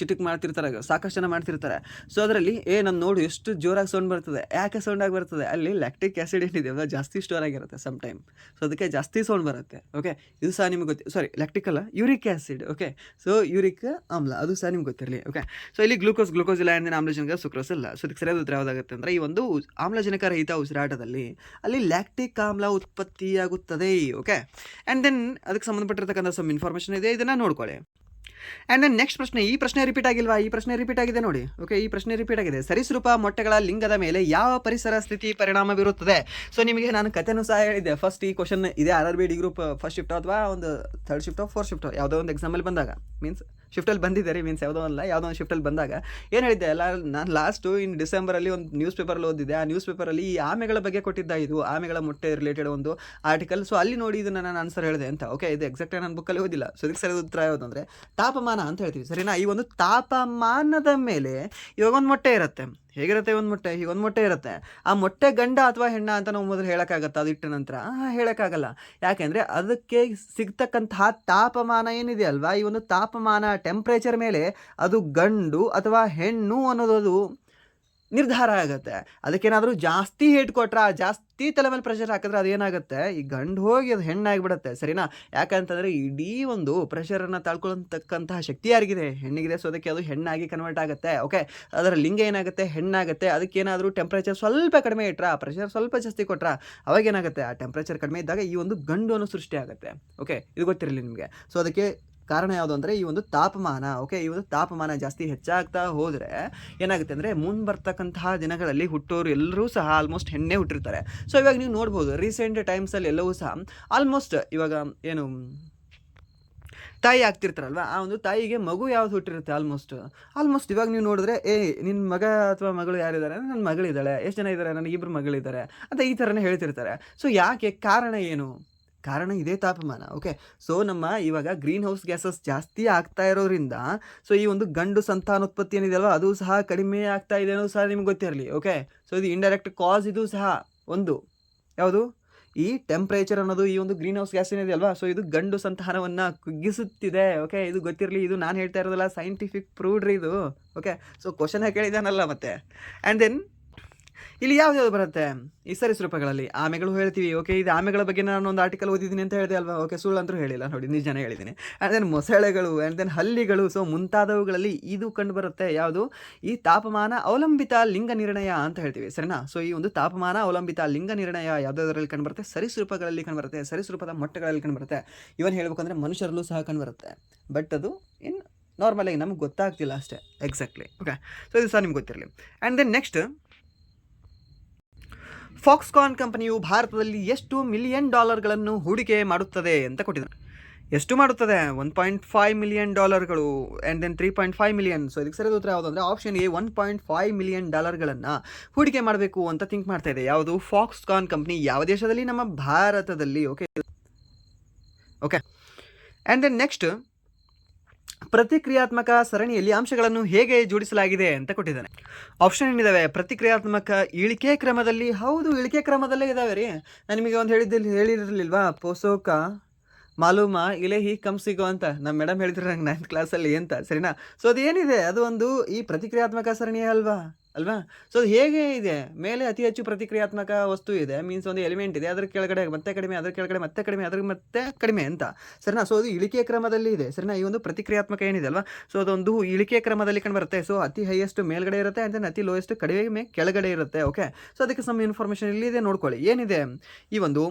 ಚಿಟುಕ್ ಮಾಡ್ತಿರ್ತಾರೆ, ಸಾಕಷ್ಟು ಜನ ಮಾಡ್ತಿರ್ತಾರೆ. ಸೊ ಅದರಲ್ಲಿ ನಾನು ನೋಡು ಎಷ್ಟು ಜೋರಾಗಿ ಸೌಂಡ್ ಬರ್ತದೆ. ಯಾಕೆ ಸೌಂಡಾಗಿ ಬರ್ತದೆ? ಅಲ್ಲಿ ಲ್ಯಾಕ್ಟಿಕ್ ಆ್ಯಸಿಡ್ ಏನಿದೆ ಅಲ್ಲ ಜಾಸ್ತಿ ಸ್ಟೋರ್ ಆಗಿರುತ್ತೆ ಸಮ್ ಟೈಮ್, ಸೊ ಅದಕ್ಕೆ ಜಾಸ್ತಿ ಸೌಂಡ್ ಬರುತ್ತೆ. ಓಕೆ, ಇದು ಸಹ ನಿಮ್ಗೆ ಸಾರಿ ಲ್ಯಾಕ್ಟಿಕ್ ಅಲ್ಲ, uric acid. Okay, so uric ಆಮ್ಲ ಅದು ಸಹ ನಿಮ್ಗೆ ಗೊತ್ತಿರಲಿ. ಓಕೆ, ಸೊ ಇಲ್ಲಿ ಗ್ಲೂಕೋಸ್ ಇಲ್ಲ, ಆ್ಯಂಡ್ ಆಮ್ಲಜನಕ ಸುಕ್ರೋಸ್ ಇಲ್ಲ. ಸೊ ಇದಕ್ಕೆ ಸರಿಯಾದ ಉತ್ತರ ಯಾವುದಾಗುತ್ತೆ ಅಂದರೆ ಈ ಒಂದು ಆಮ್ಲಜನಕ ರಹಿತ ಉಸಿರಾಟದಲ್ಲಿ ಅಲ್ಲಿ ಲ್ಯಾಕ್ಟಿಕ್ ಆಮ್ಲ ಉತ್ಪತ್ತಿಯಾಗುತ್ತದೆ. ಓಕೆ, ಆ್ಯಂಡ್ ದೆನ್ ಅದಕ್ಕೆ ಸಂಬಂಧಪಟ್ಟಿರ್ತಕ್ಕಂಥ ಸಮ್ ಇನ್ಫಾರ್ಮೇಷನ್ ಇದೆ, ಇದನ್ನು ನೋಡ್ಕೊಳ್ಳಿ. ಆ್ಯಂಡ್ ದೆನ್ ನೆಕ್ಸ್ಟ್ ಪ್ರಶ್ನೆ, ಈ ಪ್ರಶ್ನೆ ರಿಪೀಟ್ ಆಗಿಲ್ವಾ? ಈ ಪ್ರಶ್ನೆ ರಿಪೀಟ್ ಆಗಿದೆ ನೋಡಿ. ಓಕೆ, ಈ ಪ್ರಶ್ನೆ ರಿಪೀಟ್ ಆಗಿದೆ. ಸರೀಸೃಪ ಮೊಟ್ಟೆಗಳ ಲಿಂಗದ ಮೇಲೆ ಯಾವ ಪರಿಸರ ಸ್ಥಿತಿ ಪರಿಣಾಮ ಬೀರುತ್ತದೆ? ಸೊ ನಿಮಗೆ ನಾನು ಕಥೆನೂ ಸಹ ಹೇಳಿದ್ದೆ. ಫಸ್ಟ್ ಈ ಕ್ವಶನ್ ಇದೆ RRB D group first shift ಅಥವಾ ಒಂದು ಥರ್ಡ್ ಶಿಫ್ಟ್ ಫೋರ್ತ್ ಶಿಫ್ಟ್ ಯಾವುದೋ ಒಂದು ಎಕ್ಸಾಮಲ್ಲಿ ಬಂದಾಗ, ಮೀನ್ಸ್ ಶಿಫ್ಟಲ್ಲಿ ಬಂದಿದ್ದಾರೆ, ಮೀನ್ಸ್ ಯಾವುದೋ ಒಂದು ಶಿಫ್ಟಲ್ಲಿ ಬಂದಾಗ ಏನು ಹೇಳಿದ್ದೆ ಅಲ್ಲ, ನಾನು ಲಾಸ್ಟು ಡಿಸೆಂಬರಲ್ಲಿ ಒಂದು ನ್ಯೂಸ್ ಪೇಪರಲ್ಲಿ ಓದಿದ್ದೆ. ಆ ನ್ಯೂಸ್ ಪೇಪರಲ್ಲಿ ಈ ಆಮೆಗಳ ಬಗ್ಗೆ ಕೊಟ್ಟಿದ್ದ, ಇದು ಆಮೆಗಳ ಮೊಟ್ಟೆ ರಿಲೇಟೆಡ್ ಒಂದು ಆರ್ಟಿಕಲ್. ಸೊ ಅಲ್ಲಿ ನೋಡಿ ಇದನ್ನು ನಾನು ಆನ್ಸರ್ ಹೇಳಿದೆ ಅಂತ. ಓಕೆ, ಇದು ಎಕ್ಸಾಕ್ಟಾಗಿ ನನ್ನ ಬುಕ್ಕಲ್ಲಿ ಓದಿಲ್ಲ. ಸೊ ಇದಕ್ಕೆ ಸರಿಯಾದ ಉತ್ತರ ಯಾವುದು ಅಂದರೆ ತಾಪಮಾನ ಅಂತ ಹೇಳ್ತೀವಿ, ಸರಿನಾ? ಈ ಒಂದು ತಾಪಮಾನದ ಮೇಲೆ ಇವಾಗ ಒಂದು ಮೊಟ್ಟೆ ಇರುತ್ತೆ. ಹೇಗಿರುತ್ತೆ ಒಂದು ಮೊಟ್ಟೆ? ಈಗ ಒಂದು ಮೊಟ್ಟೆ ಇರುತ್ತೆ. ಆ ಮೊಟ್ಟೆ ಗಂಡ ಅಥವಾ ಹೆಣ್ಣ ಅಂತ ನಾವು ಮೊದಲು ಹೇಳೋಕ್ಕಾಗತ್ತಾ? ಅದು ಇಟ್ಟ ನಂತರ ಹೇಳೋಕ್ಕಾಗಲ್ಲ. ಯಾಕೆಂದರೆ ಅದಕ್ಕೆ ಸಿಗ್ತಕ್ಕಂತಹ ತಾಪಮಾನ ಏನಿದೆ ಅಲ್ವಾ, ಈ ಒಂದು ತಾಪಮಾನ ಟೆಂಪ್ರೇಚರ್ ಮೇಲೆ ಅದು ಗಂಡು ಅಥವಾ ಹೆಣ್ಣು ಅನ್ನೋದು ನಿರ್ಧಾರ ಆಗುತ್ತೆ. ಅದಕ್ಕೇನಾದರೂ ಜಾಸ್ತಿ ಹೇಟ್ ಕೊಟ್ರೆ, ಜಾಸ್ತಿ ತಲೆ ಮೇಲೆ ಪ್ರೆಷರ್ ಹಾಕಿದ್ರೆ ಅದೇನಾಗುತ್ತೆ, ಈ ಗಂಡು ಹೋಗಿ ಅದು ಹೆಣ್ಣಾಗಿಬಿಡುತ್ತೆ, ಸರಿನಾ? ಯಾಕಂತಂದರೆ ಇಡೀ ಒಂದು ಪ್ರೆಷರನ್ನು ತಾಳ್ಕೊಳ್ಳತಕ್ಕಂತಹ ಶಕ್ತಿ ಯಾರಿಗಿದೆ? ಹೆಣ್ಣಿಗಿದೆ. ಸೊ ಅದಕ್ಕೆ ಅದು ಹೆಣ್ಣಾಗಿ ಕನ್ವರ್ಟ್ ಆಗುತ್ತೆ. ಓಕೆ, ಅದರ ಲಿಂಗ ಏನಾಗುತ್ತೆ? ಹೆಣ್ಣಾಗುತ್ತೆ. ಅದಕ್ಕೇನಾದರೂ ಟೆಂಪ್ರೇಚರ್ ಸ್ವಲ್ಪ ಕಡಿಮೆ ಇಟ್ರಾ, ಪ್ರೆಷರ್ ಸ್ವಲ್ಪ ಜಾಸ್ತಿ ಕೊಟ್ರಾ, ಅವಾಗೇನಾಗುತ್ತೆ? ಆ ಟೆಂಪ್ರೇಚರ್ ಕಡಿಮೆ ಇದ್ದಾಗ ಈ ಒಂದು ಗಂಡು ಅನ್ನೋ ಸೃಷ್ಟಿ ಆಗುತ್ತೆ. ಓಕೆ, ಇದು ಗೊತ್ತಿರಲಿ ನಿಮಗೆ. ಸೊ ಅದಕ್ಕೆ ಕಾರಣ ಯಾವುದು ಅಂದರೆ ಈ ಒಂದು ತಾಪಮಾನ. ಓಕೆ, ಈ ಒಂದು ತಾಪಮಾನ ಜಾಸ್ತಿ ಹೆಚ್ಚಾಗ್ತಾ ಹೋದರೆ ಏನಾಗುತ್ತೆ ಅಂದರೆ ಮುಂಬರ್ತಕ್ಕಂತಹ ದಿನಗಳಲ್ಲಿ ಹುಟ್ಟೋರು ಎಲ್ಲರೂ ಸಹ ಆಲ್ಮೋಸ್ಟ್ ಹೆಣ್ಣೆ ಹುಟ್ಟಿರ್ತಾರೆ. ಸೊ ಇವಾಗ ನೀವು ನೋಡ್ಬೋದು ರೀಸೆಂಟ್ ಟೈಮ್ಸಲ್ಲಿ ಎಲ್ಲವೂ ಸಹ ಆಲ್ಮೋಸ್ಟ್ ಇವಾಗ ಏನು ತಾಯಿ ಆಗ್ತಿರ್ತಾರಲ್ವ, ಆ ಒಂದು ತಾಯಿಗೆ ಮಗು ಯಾವ್ದು ಹುಟ್ಟಿರುತ್ತೆ ಆಲ್ಮೋಸ್ಟ್ ಇವಾಗ ನೀವು ನೋಡಿದ್ರೆ ನಿನ್ನ ಮಗ ಅಥವಾ ಮಗಳು ಯಾರಿದ್ದಾರೆ? ನನ್ನ ಮಗಳಿದ್ದಾಳೆ. ಎಷ್ಟು ಜನ ಇದ್ದಾರೆ? ನನಗೆ 2 ಮಗಳಿದ್ದಾರೆ ಅಂತ ಈ ಥರನೇ ಹೇಳ್ತಿರ್ತಾರೆ. ಸೊ ಯಾಕೆ? ಕಾರಣ ಏನು? ಕಾರಣ ಇದೇ ತಾಪಮಾನ. ಓಕೆ, ಸೊ ನಮ್ಮ ಇವಾಗ ಗ್ರೀನ್ ಹೌಸ್ ಗ್ಯಾಸಸ್ ಜಾಸ್ತಿ ಆಗ್ತಾ ಇರೋದ್ರಿಂದ ಸೊ ಈ ಒಂದು ಗಂಡು ಸಂತಾನೋತ್ಪತ್ತಿ ಏನಿದೆ ಅಲ್ವಾ, ಅದು ಸಹ ಕಡಿಮೆ ಆಗ್ತಾ ಇದೆ ಅನ್ನೋದು ಸಹ ನಿಮ್ಗೆ ಗೊತ್ತಿರಲಿ. ಓಕೆ, ಸೊ ಇದು ಇಂಡೈರೆಕ್ಟ್ ಕಾಸ್, ಇದು ಸಹ ಒಂದು ಯಾವುದು ಈ ಟೆಂಪ್ರೇಚರ್ ಅನ್ನೋದು ಈ ಒಂದು ಗ್ರೀನ್ ಹೌಸ್ ಗ್ಯಾಸ್ ಏನಿದೆ ಅಲ್ವಾ, ಸೊ ಇದು ಗಂಡು ಸಂತಾನವನ್ನು ಕುಗ್ಗಿಸುತ್ತಿದೆ. ಓಕೆ, ಇದು ಗೊತ್ತಿರಲಿ, ಇದು ನಾನು ಹೇಳ್ತಾ ಇರೋದಲ್ಲ, ಸೈಂಟಿಫಿಕ್ ಪ್ರೂವ್ಡ್ ರೀ ಇದು. ಓಕೆ, ಸೊ ಕ್ವಶನ್ ಕೇಳಿದಾನಲ್ಲ ಮತ್ತೆ. ಆ್ಯಂಡ್ ದೆನ್ ಇಲ್ಲಿ ಯಾವ್ದು ಬರುತ್ತೆ ಈ ಸರೀಸೃಪಗಳಲ್ಲಿ? ಆಮೆಗಳು ಹೇಳ್ತೀವಿ. ಓಕೆ, ಇದು ಆಮೆಗಳ ಬಗ್ಗೆ ನಾನು ಒಂದು ಆರ್ಟಿಕಲ್ ಓದಿದ್ದೀನಿ ಅಂತ ಹೇಳಿದೆ ಅಲ್ವಾ. ಓಕೆ, ಸುಳ್ಳಂತರೂ ಹೇಳಿಲ್ಲ ನೋಡಿ, ನಿಜನೇ ಹೇಳಿದ್ದೀನಿ. ಆ್ಯಂಡ್ ದೆನ್ ಮೊಸಳೆಗಳು, ಆ್ಯಂಡ್ ದೆನ್ ಹಲ್ಲಿಗಳು, ಸೊ ಮುಂತಾದವುಗಳಲ್ಲಿ ಇದು ಕಂಡು ಬರುತ್ತೆ. ಯಾವುದು? ಈ ತಾಪಮಾನ ಅವಲಂಬಿತ ಲಿಂಗ ನಿರ್ಣಯ ಅಂತ ಹೇಳ್ತೀವಿ, ಸರಿನಾ? ಸೊ ಈ ಒಂದು ತಾಪಮಾನ ಅವಲಂಬಿತ ಲಿಂಗ ನಿರ್ಣಯ ಯಾವುದಾದ್ರಲ್ಲಿ ಕಂಡುಬರುತ್ತೆ? ಸರೀಸೃಪಗಳಲ್ಲಿ ಕಂಡುಬರುತ್ತೆ, ಸರೀಸೃಪದ ಮೊಟ್ಟೆಗಳಲ್ಲಿ ಕಂಡುಬರುತ್ತೆ. ಇವನ್ ಹೇಳ್ಬೇಕಂದ್ರೆ ಮನುಷ್ಯರಲ್ಲೂ ಸಹ ಕಂಡುಬರುತ್ತೆ. ಬಟ್ ಅದು ಇನ್ ನಾರ್ಮಲಾಗಿ ನಮ್ಗೆ ಗೊತ್ತಾಗ್ತಿಲ್ಲ ಅಷ್ಟೇ ಎಕ್ಸಾಕ್ಟ್ಲಿ. ಓಕೆ, ಸೊ ಇದು ಸಹ ನಿಮ್ಗೆ ಗೊತ್ತಿರಲಿ. ಆ್ಯಂಡ್ ದೆನ್ ನೆಕ್ಸ್ಟ್, ಫಾಕ್ಸ್ಕಾನ್ ಕಂಪನಿಯು ಭಾರತದಲ್ಲಿ ಎಷ್ಟು $1 ಮಿಲಿಯನ್ ಹೂಡಿಕೆ ಮಾಡುತ್ತದೆ ಅಂತ ಕೊಟ್ಟಿದ್ದಾರೆ. ಎಷ್ಟು ಮಾಡುತ್ತದೆ? $1.5 million and then 3.5 million. So ಇದಕ್ಕೆ ಸರಿಯಾದ ಉತ್ತರ ಯಾವುದು ಅಂದರೆ ಆಪ್ಷನ್ ಎ, $1.5 ಮಿಲಿಯನ್ ಹೂಡಿಕೆ ಮಾಡಬೇಕು ಅಂತ ಥಿಂಕ್ ಮಾಡ್ತಾ ಇದೆ. ಯಾವುದು? Foxconn company. ಯಾವ ದೇಶದಲ್ಲಿ? ನಮ್ಮ ಭಾರತದಲ್ಲಿ. Okay okay and then next, ಪ್ರತಿಕ್ರಿಯಾತ್ಮಕ ಸರಣಿಯಲ್ಲಿ ಅಂಶಗಳನ್ನು ಹೇಗೆ ಜೋಡಿಸಲಾಗಿದೆ ಅಂತ ಕೊಟ್ಟಿದ್ದಾನೆ. ಆಪ್ಷನ್ ಏನಿದಾವೆ? ಪ್ರತಿಕ್ರಿಯಾತ್ಮಕ ಇಳಿಕೆ ಕ್ರಮದಲ್ಲಿ. ಹೌದು, ಇಳಿಕೆ ಕ್ರಮದಲ್ಲೇ ಇದಾವೆ ರೀ. ನಾನು ನಿಮಗೆ ಒಂದು ಹೇಳಿರಲಿಲ್ವಾ? ಪೋಸೋಕ ಮಾಲೂಮ ಇಲೆಹಿ ಕಂಸಿಗೋ ಅಂತ ನಮ್ಮ ಮೇಡಮ್ ಹೇಳಿದ್ರು ನಂಗೆ 9th ಕ್ಲಾಸಲ್ಲಿ ಅಂತ, ಸರಿನಾ? ಸೊ ಅದು ಏನಿದೆ? ಅದು ಒಂದು ಈ ಪ್ರತಿಕ್ರಿಯಾತ್ಮಕ ಸರಣಿ ಅಲ್ವಾ. ಸೊ ಅದು ಹೇಗೆ ಇದೆ? ಮೇಲೆ ಅತಿ ಹೆಚ್ಚು ಪ್ರತಿಕ್ರಿಯಾತ್ಮಕ ವಸ್ತು ಇದೆ, ಮೀನ್ಸ್ ಒಂದು ಎಲಿಮೆಂಟ್ ಇದೆ, ಅದ್ರ ಕೆಳಗಡೆ ಮತ್ತೆ ಕಡಿಮೆ, ಅದ್ರ ಕೆಳಗಡೆ ಮತ್ತೆ ಕಡಿಮೆ, ಅದ್ರ ಮತ್ತೆ ಕಡಿಮೆ ಅಂತ, ಸರಿನಾ? ಸೊ ಅದು ಇಳಿಕೆ ಕ್ರಮದಲ್ಲಿ ಇದೆ, ಸರಿನಾ? ಈ ಒಂದು ಪ್ರತಿಕ್ರಿಯಾತ್ಮಕ ಏನಿದೆ ಅಲ್ವಾ, ಸೊ ಅದೊಂದು ಇಳಿಕೆ ಕ್ರಮದಲ್ಲಿ ಕಂಡು ಬರುತ್ತೆ. ಸೊ ಅತಿ ಹೈಯೆಸ್ಟ್ ಮೇಲ್ಗಡೆ ಇರುತ್ತೆ, ಆ್ಯಂಡ್ ದೆನ್ ಅತಿ ಲೋಯೆಸ್ಟ್ ಕಡಿಮೆ ಕೆಳಗಡೆ ಇರುತ್ತೆ. ಓಕೆ, ಸೊ ಅದಕ್ಕೆ ಸಮ್ ಇನ್ಫಾರ್ಮೇಷನ್ ಇಲ್ಲಿದೆ, ನೋಡ್ಕೊಳ್ಳಿ ಏನಿದೆ. ಈ ಒಂದು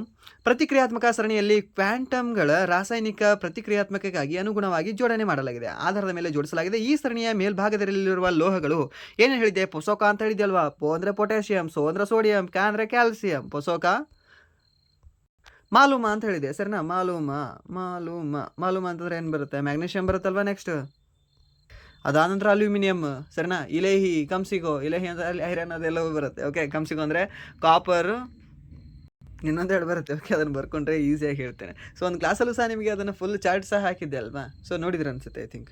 ಪ್ರತಿಕ್ರಿಯಾತ್ಮಕ ಸರಣಿಯಲ್ಲಿ ಕ್ವಾಂಟಮ್ಗಳ ರಾಸಾಯನಿಕ ಪ್ರತಿಕ್ರಿಯಾತ್ಮಕಕ್ಕಾಗಿ ಅನುಗುಣವಾಗಿ ಜೋಡಣೆ ಮಾಡಲಾಗಿದೆ, ಆಧಾರದ ಮೇಲೆ ಜೋಡಿಸಲಾಗಿದೆ. ಈ ಸರಣಿಯ ಮೇಲ್ಭಾಗದಲ್ಲಿರುವ ಲೋಹಗಳು ಏನೇನು ಹೇಳಿದೆ? ಪೊಸೋಕ ಅಂತ ಹೇಳಿದೆ ಅಲ್ವಾ. ಪೋ ಅಂದರೆ ಪೊಟ್ಯಾಷಿಯಂ, ಸೊ ಅಂದರೆ ಸೋಡಿಯಂ, ಕ್ಯಾ ಅಂದರೆ ಕ್ಯಾಲ್ಸಿಯಂ, ಪೊಸೋಕ. ಮಾಲೂಮ ಅಂತ ಹೇಳಿದೆ, ಸರಿನಾ? ಮಾಲೂಮ ಅಂತಂದ್ರೆ ಏನು ಬರುತ್ತೆ? ಮ್ಯಾಗ್ನೀಷಿಯಂ ಬರುತ್ತಲ್ವಾ. ನೆಕ್ಸ್ಟ್ ಅದಾನಂತರ ಅಲ್ಯೂಮಿನಿಯಂ, ಸರಿನಾ? ಇಲೆಹಿ ಕಂಸಿಗೋ, ಇಲೆಹಿ ಅಂತ ಐರನ್ ಅದೆಲ್ಲವೂ ಬರುತ್ತೆ. ಓಕೆ, ಕಂಸಿಗೋ ಅಂದರೆ ಕಾಪರ್, ಇನ್ನೊಂದು ಎರಡು ಬರುತ್ತೆ. ಓಕೆ, ಅದನ್ನು ಬರ್ಕೊಂಡ್ರೆ ಈಸಿಯಾಗಿ ಹೇಳ್ತೇನೆ. ಸೊ ಒಂದು ಕ್ಲಾಸಲ್ಲೂ ಸಹ ನಿಮಗೆ ಅದನ್ನು ಫುಲ್ ಚಾರ್ಟ್ ಸಹ ಹಾಕಿದ್ದೆ ಅಲ್ವಾ. ಸೊ ನೋಡಿದ್ರೆ ಅನ್ಸುತ್ತೆ I think.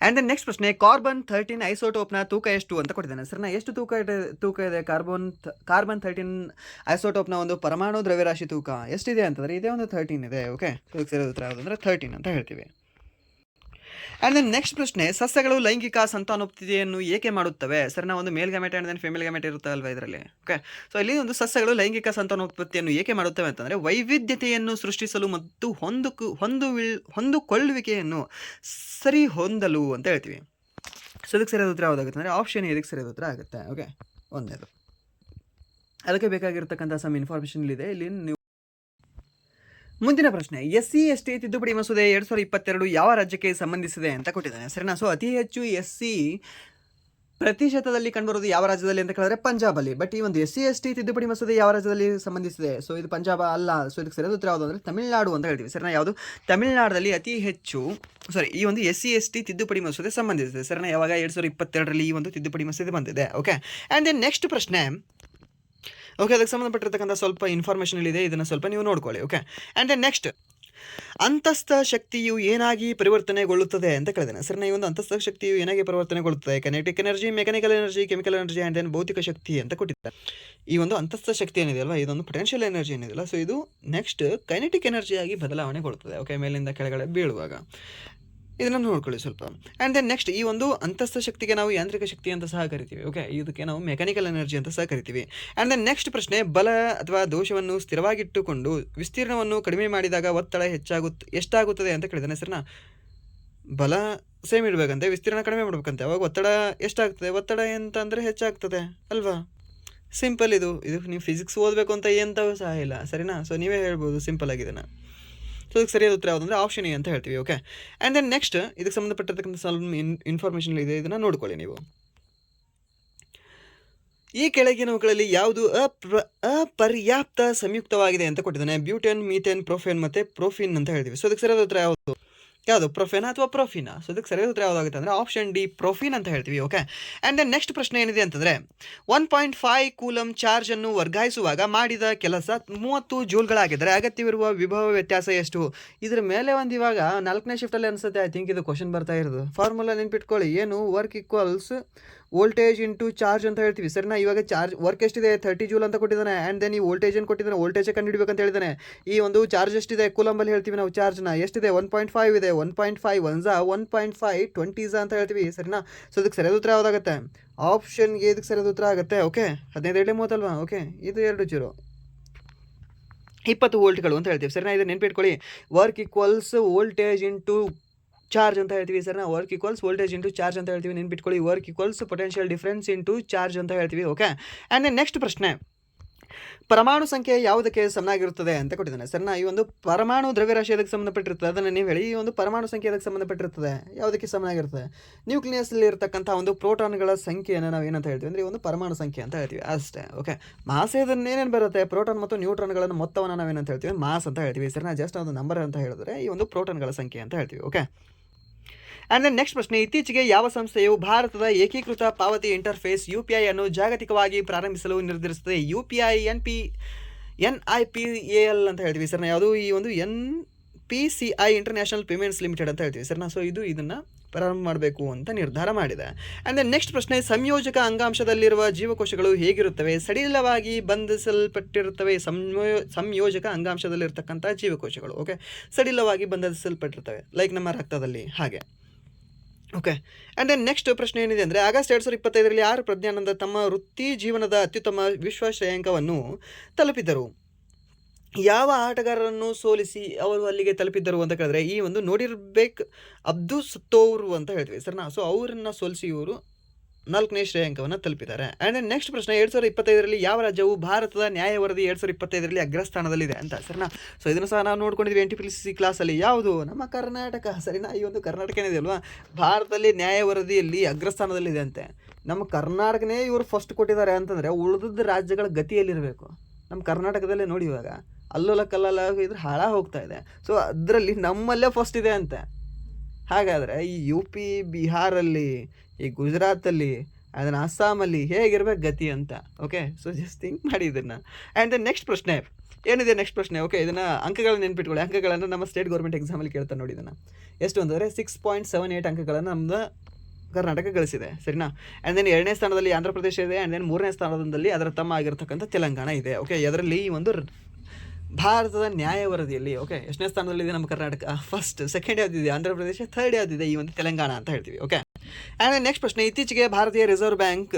And then next ಪ್ರಶ್ನೆ, ಕಾರ್ಬನ್-13 ಐಸೋಟೋಪ್ನ ತೂಕ ಎಷ್ಟು ಅಂತ ಕೊಟ್ಟಿದ್ದಾನೆ. ಸರ್ ಎಷ್ಟು ತೂಕ ಇದೆ ಕಾರ್ಬನ್ 13 ಐಸೋಟೋಪ್ನ ಒಂದು ಪರಮಾಣು ದ್ರವ್ಯರಾಶಿ ತೂಕ ಎಷ್ಟಿದೆ ಅಂತಂದರೆ ಇದೇ ಒಂದು 13 ಇದೆ. ಓಕೆ, ಸರಿಯಾದ ಉತ್ತರ ಯಾವುದಂದ್ರೆ 13 ಅಂತ ಹೇಳ್ತೀವಿ. ಆ್ಯಂಡ್ ದೆನ್ ನೆಕ್ಸ್ಟ್ ಪ್ರಶ್ನೆ, ಸಸ್ಯಗಳು ಲೈಂಗಿಕ ಸಂತಾನೋತ್ಪತ್ತಿಯನ್ನು ಏಕೆ ಮಾಡುತ್ತವೆ? ಸರ್ ನಾವು ಒಂದು male gamete and then female gamete ಇರುತ್ತೆ ಅಲ್ವಾ ಇದರಲ್ಲಿ. ಓಕೆ, ಸೊ ಇಲ್ಲಿ ಒಂದು ಸಸ್ಯಗಳು ಲೈಂಗಿಕ ಸಂತಾನೋತ್ಪತ್ತಿಯನ್ನು ಏಕೆ ಮಾಡುತ್ತವೆ ಅಂತಂದರೆ ವೈವಿಧ್ಯತೆಯನ್ನು ಸೃಷ್ಟಿಸಲು ಮತ್ತು ಹೊಂದಿಕೊಳ್ಳುವಿಕೆಯನ್ನು ಸರಿ ಹೊಂದಲು ಅಂತ ಹೇಳ್ತೀವಿ. ಸೊ ಅದಕ್ಕೆ ಸರಿಯಾದ ಉತ್ತರ ಯಾವುದಾಗುತ್ತೆ ಅಂದರೆ ಆಪ್ಷನ್ ಇದಕ್ಕೆ ಸರಿಯಾದ ಉತ್ತರ ಆಗುತ್ತೆ. ಓಕೆ, ಒಂದೇದು. ಅದಕ್ಕೆ ಬೇಕಾಗಿರ್ತಕ್ಕಂಥ ಸಮ್ ಇನ್ಫಾರ್ಮೇಷನ್ ಇಲ್ಲಿದೆ. ಇಲ್ಲಿ ನೀವು ಮುಂದಿನ ಪ್ರಶ್ನೆ, SC/ST ತಿದ್ದುಪಡಿ ಮಸೂದೆ 2022 ಯಾವ ರಾಜ್ಯಕ್ಕೆ ಸಂಬಂಧಿಸಿದೆ ಅಂತ ಕೊಟ್ಟಿದ್ದಾನೆ. ಸರಿನಾ? ಸೊ ಅತಿ ಹೆಚ್ಚು SC ಪ್ರತಿಶತದಲ್ಲಿ ಕಂಡುಬರೋದು ಯಾವ ರಾಜ್ಯದಲ್ಲಿ ಅಂತ ಕೇಳಿದ್ರೆ ಪಂಜಾಬಲ್ಲಿ. ಬಟ್ ಈ ಒಂದು SC/ST ತಿದ್ದುಪಡಿ ಮಸೂದೆ ಯಾವ ರಾಜ್ಯದಲ್ಲಿ ಸಂಬಂಧಿಸಿದೆ? ಸೊ ಇದು ಪಂಜಾಬ ಅಲ್ಲ. ಸೊ ಇದಕ್ಕೆ ಸರಿಯಾದ ಉತ್ತರ ಯಾವುದು ಅಂದರೆ ತಮಿಳುನಾಡು ಅಂತ ಹೇಳ್ತೀವಿ. ಸರಿನಾ? ಯಾವುದು? ತಮಿಳುನಾಡಲ್ಲಿ ಅತಿ ಹೆಚ್ಚು ಈ ಒಂದು SC/ST ತಿದ್ದುಪಡಿ ಮಸೂದೆ ಸಂಬಂಧಿಸಿದೆ. ಸರಿನಾ? ಯಾವಾಗ? 2022ರಲ್ಲಿ ಈ ಒಂದು ತಿದ್ದುಪಡಿ ಮಸೂದೆ ಬಂದಿದೆ. ಓಕೆ, ಆ್ಯಂಡ್ ದೆನ್ ನೆಕ್ಸ್ಟ್ ಪ್ರಶ್ನೆ. ಓಕೆ, ಅದಕ್ಕೆ ಸಂಬಂಧಪಟ್ಟಿರ್ತಕ್ಕಂಥ ಸ್ವಲ್ಪ ಇನ್ಫಾರ್ಮೇಷನ್ ಇದೆ, ಇದನ್ನು ಸ್ವಲ್ಪ ನೀವು ನೋಡ್ಕೊಳ್ಳಿ. ಓಕೆ, ಆ್ಯಂಡ್ ದೆನ್ ನೆಕ್ಸ್ಟ್, ಅಂತಸ್ಥ ಶಕ್ತಿಯು ಏನಾಗಿ ಪರಿವರ್ತನೆಗೊಳ್ಳುತ್ತದೆ ಅಂತ ಕೇಳಿದ್ದೇನೆ. ಸರ್ ಈ ಒಂದು ಅಂತಸ್ಥ ಶಕ್ತಿಯು ಏನಾಗಿ ಪರಿವರ್ತನೆಗೊಳ್ಳುತ್ತದೆ? Kinetic energy, mechanical energy, chemical energy and then ಭೌತಿಕ ಶಕ್ತಿ ಅಂತ ಕೊಟ್ಟಿದ್ದಾರೆ. ಈ ಒಂದು ಅಂತಸ್ಥ ಶಕ್ತಿ ಏನಿದೆಯಲ್ವಾ, ಇದೊಂದು ಪೊಟೆನ್ಷಿಯಲ್ ಎನರ್ಜಿ ಏನಿದೆಯಲ್ಲ, ಸೊ ಇದು ನೆಕ್ಸ್ಟ್ ಕೈನೆಟಿಕ್ ಎನರ್ಜಿಯಾಗಿ ಬದಲಾವಣೆಗೊಳ್ಳುತ್ತದೆ. ಓಕೆ, ಮೇಲಿಂದ ಕೆಳಗಡೆ ಬೀಳುವಾಗ ಇದನ್ನು ನೋಡ್ಕೊಳ್ಳಿ ಸ್ವಲ್ಪ. ಆ್ಯಂಡ್ ದೆನ್ ನೆಕ್ಸ್ಟ್, ಈ ಒಂದು ಅಂತಸ್ಥ ಶಕ್ತಿಗೆ ನಾವು ಯಾಂತ್ರಿಕ ಶಕ್ತಿ ಅಂತ ಸಹ ಕರಿತೀವಿ. ಓಕೆ, ಇದಕ್ಕೆ ನಾವು ಮೆಕ್ಯಾನಿಕಲ್ ಎನರ್ಜಿ ಅಂತ ಸಹ ಕರಿತೀವಿ. ಆ್ಯಂಡ್ ದೆನ್ ನೆಕ್ಸ್ಟ್ ಪ್ರಶ್ನೆ, ಬಲ ಅಥವಾ ದೋಷವನ್ನು ಸ್ಥಿರವಾಗಿಟ್ಟುಕೊಂಡು ವಿಸ್ತೀರ್ಣವನ್ನು ಕಡಿಮೆ ಮಾಡಿದಾಗ ಒತ್ತಡ ಎಷ್ಟಾಗುತ್ತದೆ ಅಂತ ಕೇಳಿದಾನೆ. ಸರ್ನಾ ಬಲ ಸೇಮ್ ಇಡಬೇಕಂತೆ, ವಿಸ್ತೀರ್ಣ ಕಡಿಮೆ ಮಾಡ್ಬೇಕಂತೆ, ಅವಾಗ ಒತ್ತಡ ಎಷ್ಟಾಗ್ತದೆ? ಒತ್ತಡ ಎಂತಂದರೆ ಹೆಚ್ಚಾಗ್ತದೆ ಅಲ್ವಾ. ಸಿಂಪಲ್ ಇದು ನೀವು ಫಿಸಿಕ್ಸ್ ಓದಬೇಕು ಅಂತ ಎಂಥವೂ ಸಹ ಇಲ್ಲ, ಸರಿನಾ? ಸೊ ನೀವೇ ಹೇಳ್ಬೋದು ಸಿಂಪಲ್ ಆಗಿದೆನಾ. ಸೊ ಇದಕ್ಕೆ ಸರಿಯಾದ ಉತ್ತರ ಯಾವುದಂದರೆ ಆಪ್ಷನ್ ಎ ಅಂತ ಹೇಳ್ತೀವಿ. ಓಕೆ, ಆ್ಯಂಡ್ ದೆನ್ ನೆಕ್ಸ್ಟ್ ಇದಕ್ಕೆ ಸಂಬಂಧಪಟ್ಟಿರ್ತಕ್ಕಂಥ ಸ್ವಲ್ಪ ಇನ್ಫಾರ್ಮೇಷನ್ ಇದೆ, ಇದನ್ನು ನೋಡ್ಕೊಳ್ಳಿ ನೀವು. ಈ ಕೆಳಗಿನವುಗಳಲ್ಲಿ ಯಾವುದು ಅಪರ್ಯಾಪ್ತ ಸಂಯುಕ್ತವಾಗಿದೆ ಅಂತ ಕೊಟ್ಟಿದ್ದಾನೆ. ಬ್ಯೂಟೇನ್, ಮೀಥೇನ್, ಪ್ರೊಫೇನ್ ಮತ್ತು ಪ್ರೋಫಿನ್ ಅಂತ ಹೇಳ್ತೀವಿ. ಸೊ ಇದಕ್ಕೆ ಸರಿಯಾದ ಉತ್ತರ ಯಾವುದು? ಪ್ರೊಫೆನಾ ಅಥವಾ ಪ್ರೊಫಿನಾ? ಸೊ ಇದಕ್ಕೆ ಸರಿಯಾದ ಉತ್ತರ ಯಾವುದಾಗುತ್ತೆ ಅಂದರೆ ಆಪ್ಷನ್ ಡಿ, ಪ್ರೊಫಿನ್ ಅಂತ ಹೇಳ್ತೀವಿ. ಓಕೆ, ಆ್ಯಂಡ್ ದೆನ್ ನೆಕ್ಸ್ಟ್ ಪ್ರಶ್ನೆ ಏನಿದೆ ಅಂತಂದರೆ 1.5 ಕೂಲಮ್ ಚಾರ್ಜನ್ನು ವರ್ಗಾಯಿಸುವಾಗ ಮಾಡಿದ ಕೆಲಸ 30 ಜೂಲ್ಗಳಾಗಿದ್ದರೆ ಅಗತ್ಯವಿರುವ ವಿಭವ ವ್ಯತ್ಯಾಸ ಎಷ್ಟು? ಇದ್ರ ಮೇಲೆ ಒಂದು ಇವಾಗ 4ನೇ ಶಿಫ್ಟಲ್ಲಿ ಅನಿಸುತ್ತೆ ಐ ಥಿಂಕ್ ಇದು ಕ್ವಶನ್ ಬರ್ತಾ ಇರೋದು. ಫಾರ್ಮುಲಾ ನೆನ್ಪಿಟ್ಕೊಳ್ಳಿ, ಏನು? Work equals voltage into charge ಅಂತ ಹೇಳ್ತೀವಿ ಸರಿನಾ. ಇವಾಗ ಚಾರ್ಜ್ ವರ್ಕ್ ಎಷ್ಟಿದೆ 30 ಜೂಲ್ ಅಂತ ಕೊಟ್ಟಿದ್ದಾನೆ. ಆ್ಯಂಡ್ ದೆನ್ ಈ ವೋಲ್ಟೇಜನ್ನು ಕೊಟ್ಟಿದ್ದಾನೆ, ವೋಲ್ಟೇಜ್ ಕಂಡುಹಿಡಬೇಕಂತ ಹೇಳಿದ್ದಾನೆ. ಈ ಒಂದು ಚಾರ್ಜ್ ಎಷ್ಟಿದೆ ಕೂಲಂಬಲ್ಲಿ ಹೇಳ್ತೀವಿ ನಾವು ಚಾರ್ಜ್ನ, ಎಷ್ಟಿದೆ 1.5 ಇದೆ. 1.5 1 1.5 20 ಅಂತ ಹೇಳ್ತೀವಿ ಸರಿನಾ. ಸೊ ಇದಕ್ಕೆ ಸರಿಯಾದ ಉತ್ತರ ಯಾವುದಾಗುತ್ತೆ? ಆಪ್ಷನ್ಗೆ ಇದಕ್ಕೆ ಸರಿಯಾದ ಉತ್ತರ ಆಗುತ್ತೆ. ಓಕೆ 15 ಅಲ್ವಾ. ಓಕೆ ಇದು 2 20 ವೋಲ್ಟ್ಗಳು ಅಂತ ಹೇಳ್ತೀವಿ ಸರಿನಾ. ಇದನ್ನು ನೆನ್ಪಿಟ್ಕೊಳ್ಳಿ. Work equals voltage into charge ಅಂತ ಹೇಳ್ತೀವಿ ಸರಿನಾ. Work equals voltage into charge ಅಂತ ಹೇಳ್ತೀವಿ, ನೆನ್ಪಿಟ್ಕೊಳ್ಳಿ. Work equals potential difference into charge ಅಂತ ಹೇಳ್ತೀವಿ. ಓಕೆ ಆ್ಯಂಡ್ ದೆನ್ ನೆಕ್ಸ್ಟ್ ಪ್ರಶ್ನೆ, ಪರಮಾಣು ಸಂಖ್ಯೆ ಯಾವುದಕ್ಕೆ ಸಮನಾಗಿರುತ್ತದೆ ಅಂತ ಕೊಟ್ಟಿದ್ದಾನೆ ಸರಿನಾ. ಈ ಒಂದು ಪರಮಾಣು ದ್ರವ್ಯರಾಶಿ ಅದಕ್ಕೆ ಸಂಬಂಧಪಟ್ಟಿರ್ತದೆ, ಅದನ್ನು ನೀವು ಹೇಳಿ. ಈ ಒಂದು ಪರಮಾಣು ಸಂಖ್ಯೆ ಅದಕ್ಕೆ ಸಂಬಂಧಪಟ್ಟಿರ್ತದೆ, ಯಾವುದಕ್ಕೆ ಸಮನಾಗಿರ್ತದೆ? ನ್ಯೂಕ್ಲಿಯಸ್ನಲ್ಲಿ ಇರತಕ್ಕಂಥ ಒಂದು ಪ್ರೋಟಾನ್ಗಳ ಸಂಖ್ಯೆಯನ್ನು ನಾವು ಏನಂತ ಹೇಳ್ತೀವಿ ಅಂದರೆ ಈ ಒಂದು ಪರಮಾಣು ಸಂಖ್ಯೆ ಅಂತ ಹೇಳ್ತೀವಿ ಅಷ್ಟೇ. ಓಕೆ ಮಾಸ್ ಇದನ್ನು ಏನೇನು ಬರುತ್ತೆ? ಪ್ರೋಟಾನ್ ಮತ್ತು ನ್ಯೂಟ್ರಾನ್ಗಳನ್ನು ಮೊತ್ತವನ್ನು ನಾವೇನಂತ ಹೇಳ್ತೀವಿ? ಮಾಸ್ ಅಂತ ಹೇಳ್ತೀವಿ ಸರಿನಾ. ಜಸ್ಟ್ ಒಂದು ನಂಬರ್ ಅಂತ ಹೇಳಿದ್ರೆ ಈ ಒಂದು ಪ್ರೋಟಾನ್ಗಳ ಸಂಖ್ಯೆ ಅಂತ ಹೇಳ್ತೀವಿ. ಓಕೆ ಆ್ಯಂಡ್ ದೆನ್ ನೆಕ್ಸ್ಟ್ ಪ್ರಶ್ನೆ, ಇತ್ತೀಚೆಗೆ ಯಾವ ಸಂಸ್ಥೆಯು ಭಾರತದ ಏಕೀಕೃತ ಪಾವತಿ ಇಂಟರ್ಫೇಸ್ UPI ಅನ್ನು ಜಾಗತಿಕವಾಗಿ ಪ್ರಾರಂಭಿಸಲು ನಿರ್ಧರಿಸುತ್ತದೆ? UPI NIPAL ಅಂತ ಹೇಳ್ತೀವಿ ಸರ್. ಯಾವುದು? ಈ ಒಂದು NPCI ಇಂಟರ್ನ್ಯಾಷನಲ್ ಪೇಮೆಂಟ್ಸ್ ಲಿಮಿಟೆಡ್ ಅಂತ ಹೇಳ್ತೀವಿ ಸರ್. ಸೊ ಇದನ್ನು ಪ್ರಾರಂಭ ಮಾಡಬೇಕು ಅಂತ ನಿರ್ಧಾರ ಮಾಡಿದೆ. ಆ್ಯಂಡ್ ದೆನ್ ನೆಕ್ಸ್ಟ್ ಪ್ರಶ್ನೆ, ಸಂಯೋಜಕ ಅಂಗಾಂಶದಲ್ಲಿರುವ ಜೀವಕೋಶಗಳು ಹೇಗಿರುತ್ತವೆ? ಸಡಿಲವಾಗಿ ಬಂಧಿಸಲ್ಪಟ್ಟಿರುತ್ತವೆ. ಸಂಯೋಜಕ ಅಂಗಾಂಶದಲ್ಲಿರ್ತಕ್ಕಂಥ ಜೀವಕೋಶಗಳು ಓಕೆ ಸಡಿಲವಾಗಿ ಬಂಧಿಸಲ್ಪಟ್ಟಿರ್ತವೆ, ಲೈಕ್ ನಮ್ಮ ರಕ್ತದಲ್ಲಿ ಹಾಗೆ. ಓಕೆ ಆ್ಯಂಡ್ ದೆನ್ ನೆಕ್ಸ್ಟ್ ಪ್ರಶ್ನೆ ಏನಿದೆ ಅಂದರೆ, ಆಗಸ್ಟ್ 2025ರಲ್ಲಿ ಆರ್ ಪ್ರಜ್ಞಾನಂದ ತಮ್ಮ ವೃತ್ತಿ ಜೀವನದ ಅತ್ಯುತ್ತಮ ವಿಶ್ವ ಶ್ರೇಯಾಂಕವನ್ನು ತಲುಪಿದ್ದರು. ಯಾವ ಆಟಗಾರರನ್ನು ಸೋಲಿಸಿ ಅವರು ಅಲ್ಲಿಗೆ ತಲುಪಿದ್ದರು ಅಂತ ಕೇಳಿದ್ರೆ, ಈ ಒಂದು ನೋಡಿರ್ಬೇಕು ಅಬ್ದುಲ್ ಸತ್ತೋರು ಅಂತ ಹೇಳ್ತೀವಿ ಸರ್. ಸೊ ಅವರನ್ನು ಸೋಲಿಸಿ ಇವರು 4ನೇ ಶ್ರೇಯಾಂಕವನ್ನು ತಲುಪಿದ್ದಾರೆ. ಆ್ಯಂಡ್ ದೆನ್ ನೆಕ್ಸ್ಟ್ ಪ್ರಶ್ನೆ, 2025ರಲ್ಲಿ ಯಾವ ರಾಜ್ಯವು ಭಾರತದ ನ್ಯಾಯ ವರದಿ 2025ರಲ್ಲಿ ಅಗ್ರಸ್ಥಾನದಲ್ಲಿದೆ ಅಂತ ಸರಿನಾ. ಸೊ ಇದನ್ನು ಸಹ ನಾವು ನೋಡ್ಕೊಂಡಿದ್ವಿ NTPC ಕ್ಲಾಸಲ್ಲಿ. ಯಾವುದು? ನಮ್ಮ ಕರ್ನಾಟಕ ಸರಿನಾ. ಈ ಒಂದು ಕರ್ನಾಟಕ ಏನಿದೆ ಅಲ್ವಾ, ಭಾರತದಲ್ಲಿ ನ್ಯಾಯ ವರದಿಯಲ್ಲಿ ಅಗ್ರಸ್ಥಾನದಲ್ಲಿದೆ ಅಂತೆ. ನಮ್ಮ ಕರ್ನಾಟಕನೇ ಇವರು ಫಸ್ಟ್ ಕೊಟ್ಟಿದ್ದಾರೆ ಅಂತಂದರೆ ಉಳಿದ ರಾಜ್ಯಗಳ ಗತಿಯಲ್ಲಿರಬೇಕು. ನಮ್ಮ ಕರ್ನಾಟಕದಲ್ಲೇ ನೋಡಿ ಇವಾಗ ಅಲ್ಲೋಲ ಕಲ್ಲಲ್ಲ ಇದ್ರೆ ಹಾಳ ಹೋಗ್ತಾ ಇದೆ. ಸೊ ಅದರಲ್ಲಿ ನಮ್ಮಲ್ಲೇ ಫಸ್ಟ್ ಇದೆ ಅಂತೆ. ಹಾಗಾದರೆ ಈ UP ಬಿಹಾರಲ್ಲಿ, ಈ ಗುಜರಾತಲ್ಲಿ, ಅದನ್ನು ಅಸ್ಸಾಮಲ್ಲಿ ಹೇಗಿರ್ಬೇಕು ಗತಿ ಅಂತ. ಓಕೆ ಸೊ ಜಸ್ಟ್ ಥಿಂಕ್ ಮಾಡಿ ಇದನ್ನು. ಆ್ಯಂಡ್ ದೆನ್ ನೆಕ್ಸ್ಟ್ ಪ್ರಶ್ನೆ ಏನಿದೆ? ನೆಕ್ಸ್ಟ್ ಪ್ರಶ್ನೆ ಓಕೆ ಇದನ್ನು ಅಂಕಗಳನ್ನು ನೆನ್ಪಿಟ್ಕೊಳ್ಳಿ. ಅಂಕಗಳನ್ನು ನಮ್ಮ ಸ್ಟೇಟ್ ಗೌರ್ಮೆಂಟ್ ಎಕ್ಸಾಮಲ್ಲಿ ಕೇಳ್ತಾರೆ ನೋಡಿ. ಇದನ್ನು ಎಷ್ಟು ಅಂತಂದರೆ 6.78 ಅಂಕಗಳನ್ನು ನಮ್ಮದು ಕರ್ನಾಟಕ ಗಳಿಸಿದೆ ಸರಿನಾ. ಆ್ಯಂಡ್ ದೆನ್ 2ನೇ ಸ್ಥಾನದಲ್ಲಿ ಆಂಧ್ರ ಪ್ರದೇಶ ಇದೆ. ಆ್ಯಂಡ್ ದೆನ್ 3ನೇ ಸ್ಥಾನದಲ್ಲಿ ಅದರ ತಮ್ಮ ಆಗಿರ್ತಕ್ಕಂಥ ತೆಲಂಗಾಣ ಇದೆ. ಓಕೆ ಅದರಲ್ಲಿ ಈ ಒಂದು ಭಾರತದ ನ್ಯಾಯ ವರದಿಯಲ್ಲಿ ಓಕೆ ಎಷ್ಟನೇ ಸ್ಥಾನದಲ್ಲಿದೆ ನಮ್ಮ ಕರ್ನಾಟಕ? ಫಸ್ಟ್. ಸೆಕೆಂಡ್ ಯಾವುದಿದೆ? ಆಂಧ್ರ ಪ್ರದೇಶ. ಥರ್ಡ್ ಯಾವುದಿದೆ? ಈ ಒಂದು ತೆಲಂಗಾಣ ಅಂತ ಹೇಳ್ತೀವಿ. ಓಕೆ ಆ್ಯಂಡ್ ನೆಕ್ಸ್ಟ್ ಪ್ರಶ್ನೆ, ಇತ್ತೀಚೆಗೆ ಭಾರತೀಯ ರಿಸರ್ವ್ ಬ್ಯಾಂಕ್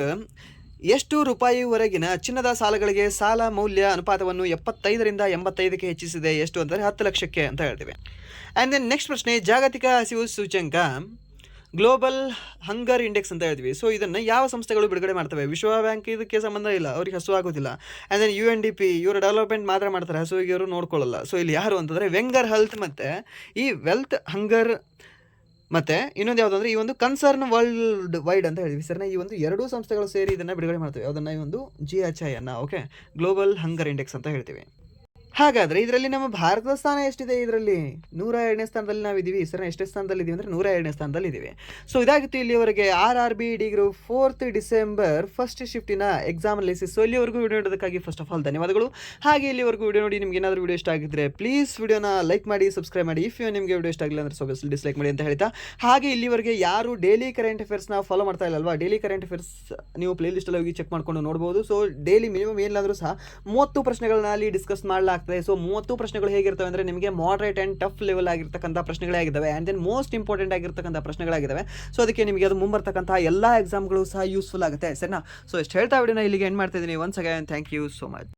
ಎಷ್ಟು ರೂಪಾಯಿವರೆಗಿನ ಚಿನ್ನದ ಸಾಲಗಳಿಗೆ ಸಾಲ ಮೌಲ್ಯ ಅನುಪಾತವನ್ನು 75ರಿಂದ 85ಕ್ಕೆ ಹೆಚ್ಚಿಸಿದೆ? ಎಷ್ಟು ಅಂದರೆ 10 ಲಕ್ಷಕ್ಕೆ ಅಂತ ಹೇಳ್ತೀವಿ. ಆ್ಯಂಡ್ ದೆನ್ ನೆಕ್ಸ್ಟ್ ಪ್ರಶ್ನೆ, ಜಾಗತಿಕ ಹಸಿವು ಸೂಚ್ಯಂಕ ಗ್ಲೋಬಲ್ ಹಂಗರ್ ಇಂಡೆಕ್ಸ್ ಅಂತ ಹೇಳ್ತೀವಿ. ಸೊ ಇದನ್ನು ಯಾವ ಸಂಸ್ಥೆಗಳು ಬಿಡುಗಡೆ ಮಾಡ್ತವೆ? ವಿಶ್ವ ಬ್ಯಾಂಕ್ ಇದಕ್ಕೆ ಸಂಬಂಧ ಇಲ್ಲ, ಅವ್ರಿಗೆ ಹಸು ಆಗೋದಿಲ್ಲ. ಆ್ಯಂಡ್ ದೆನ್ UNDP ಇವರು ಡೆವಲಪ್ಮೆಂಟ್ ಮಾತ್ರ ಮಾಡ್ತಾರೆ, ಹಸುವಿಗೆ ಇವರು ನೋಡ್ಕೊಳ್ಳಲ್ಲ. ಸೊ ಇಲ್ಲಿ ಯಾರು ಅಂತಂದರೆ ವೆಂಗರ್ ಹೆಲ್ತ್ ಮತ್ತು ಈ ವೆಲ್ತ್ ಹಂಗರ್ ಮತ್ತು ಇನ್ನೊಂದು ಯಾವುದು ಅಂದರೆ ಈ ಒಂದು ಕನ್ಸರ್ನ್ ವರ್ಲ್ಡ್ ವೈಡ್ ಅಂತ ಹೇಳ್ತೀವಿ ಸರ್. ಈ ಒಂದು 2 ಸಂಸ್ಥೆಗಳು ಸೇರಿ ಇದನ್ನು ಬಿಡುಗಡೆ ಮಾಡ್ತವೆ. ಅದನ್ನು ಈ ಒಂದು GHI ಅನ್ನು ಓಕೆ ಗ್ಲೋಬಲ್ ಹಂಗರ್ ಇಂಡೆಕ್ಸ್ ಅಂತ ಹೇಳ್ತೀವಿ. ಹಾಗಾದರೆ ಇದರಲ್ಲಿ ನಮ್ಮ ಭಾರತದ ಸ್ಥಾನ ಎಷ್ಟಿದೆ? ಇದರಲ್ಲಿ 102ನೇ ಸ್ಥಾನದಲ್ಲಿ ನಾವಿದ್ದೀವಿ ಸರ್. ಎಷ್ಟೇ ಸ್ಥಾನದಲ್ಲಿ ಇದ್ದೀವಿ ಅಂದರೆ 102ನೇ ಸ್ಥಾನದಲ್ಲಿ ಇದ್ದೀವಿ. ಸೊ ಇದಾಗಿತ್ತು ಇಲ್ಲಿವರೆಗೆ RRB degree 4th December first ಶಿಫ್ಟಿನ ಎಕ್ಸಾಮ್ ಅನಾಲಿಸಿಸ್. ಸೊ ಇಲ್ಲಿವರೆಗೂ ವಿಡಿಯೋ ನೋಡೋದಕ್ಕಾಗಿ ಫಸ್ಟ್ ಆಫ್ ಆಲ್ ಧನ್ಯವಾದಗಳು. ಹಾಗೆ ಇಲ್ಲಿವರೆಗೂ ವಿಡಿಯೋ ನೋಡಿ ನಿಮ್ಗೆ ಏನಾದರೂ ವಿಡಿಯೋ ಇಷ್ಟ ಆಗಿದ್ದರೆ ಪ್ಲೀಸ್ ವಿಡಿಯೋನ ಲೈಕ್ ಮಾಡಿ, ಸಬ್ಸ್ಕ್ರೈಬ್ ಮಾಡಿ. ಇಫ್ ನಿಮಗೆ ವಿಡಿಯೋ ಇಷ್ಟ ಆಗಿಲ್ಲ ಅಂದರೆ ಸೊ ಡಿಸ್ಲೈಕ್ ಮಾಡಿ ಅಂತ ಹೇಳ್ತಾ, ಹಾಗೆ ಇಲ್ಲಿವರೆಗೆ ಯಾರು ಡೈಲಿ ಕರೆಂಟ್ ಅಫೇರ್ಸ್ನ ಫಾಲೋ ಮಾಡ್ತಾ ಇಲ್ಲಲ್ವಾ, ಡೈಲಿ ಕರೆಂಟ್ ಅಫೇರ್ಸ್ ನೀವು ಪ್ಲೇ ಲಿಸ್ಟಲ್ಲಿ ಹೋಗಿ ಚೆಕ್ ಮಾಡ್ಕೊಂಡು ನೋಡ್ಬೋದು. ಸೊ ಡೈಲಿ ಮಿನಿಮಮ್ ಏನಿಲ್ಲಾಂದ್ರೂ ಸಹ 30 ಪ್ರಶ್ನೆಗಳನ್ನ ಅಲ್ಲಿ ಡಿಸ್ಕಸ್ ಮಾಡಲಾಗ್ತದೆ. ಸೊ 30 ಪ್ರಶ್ನೆಗಳು ಹೇಗಿರ್ತವೆ ಅಂದರೆ ನಿಮಗೆ ಮಾಡರೇಟ್ ಆ್ಯಂಡ್ ಟಫ್ ಲೆವೆಲ್ ಆಗಿರ್ತಕ್ಕಂಥ ಪ್ರಶ್ನೆಗಳೇ ಆಗಿದ್ದಾವೆ. ಆ್ಯಂಡ್ ದೆನ್ ಮೋಸ್ಟ್ ಇಂಪಾರ್ಟೆಂಟ್ ಆಗಿರ್ತಕ್ಕಂಥ ಪ್ರಶ್ನೆಗಳಾಗಿದ್ದಾವೆ. ಸೊ ಅದಕ್ಕೆ ನಿಮಗೆ ಅದು ಮುಂಬರ್ತಕ್ಕಂಥ ಎಲ್ಲ ಎಕ್ಸಾಮ್ಗಳು ಸಹ ಯೂಸ್ಫುಲ್ ಆಗುತ್ತೆ ಸರಿನಾ. ಸೊ ಎಷ್ಟು ಹೇಳ್ತಾ ವಿಡಿಯೋನ ಇಲ್ಲಿಗೆ ಎಂಡ್ ಮಾಡ್ತಾ ಇದ್ದೀನಿ. Once again thank you so much.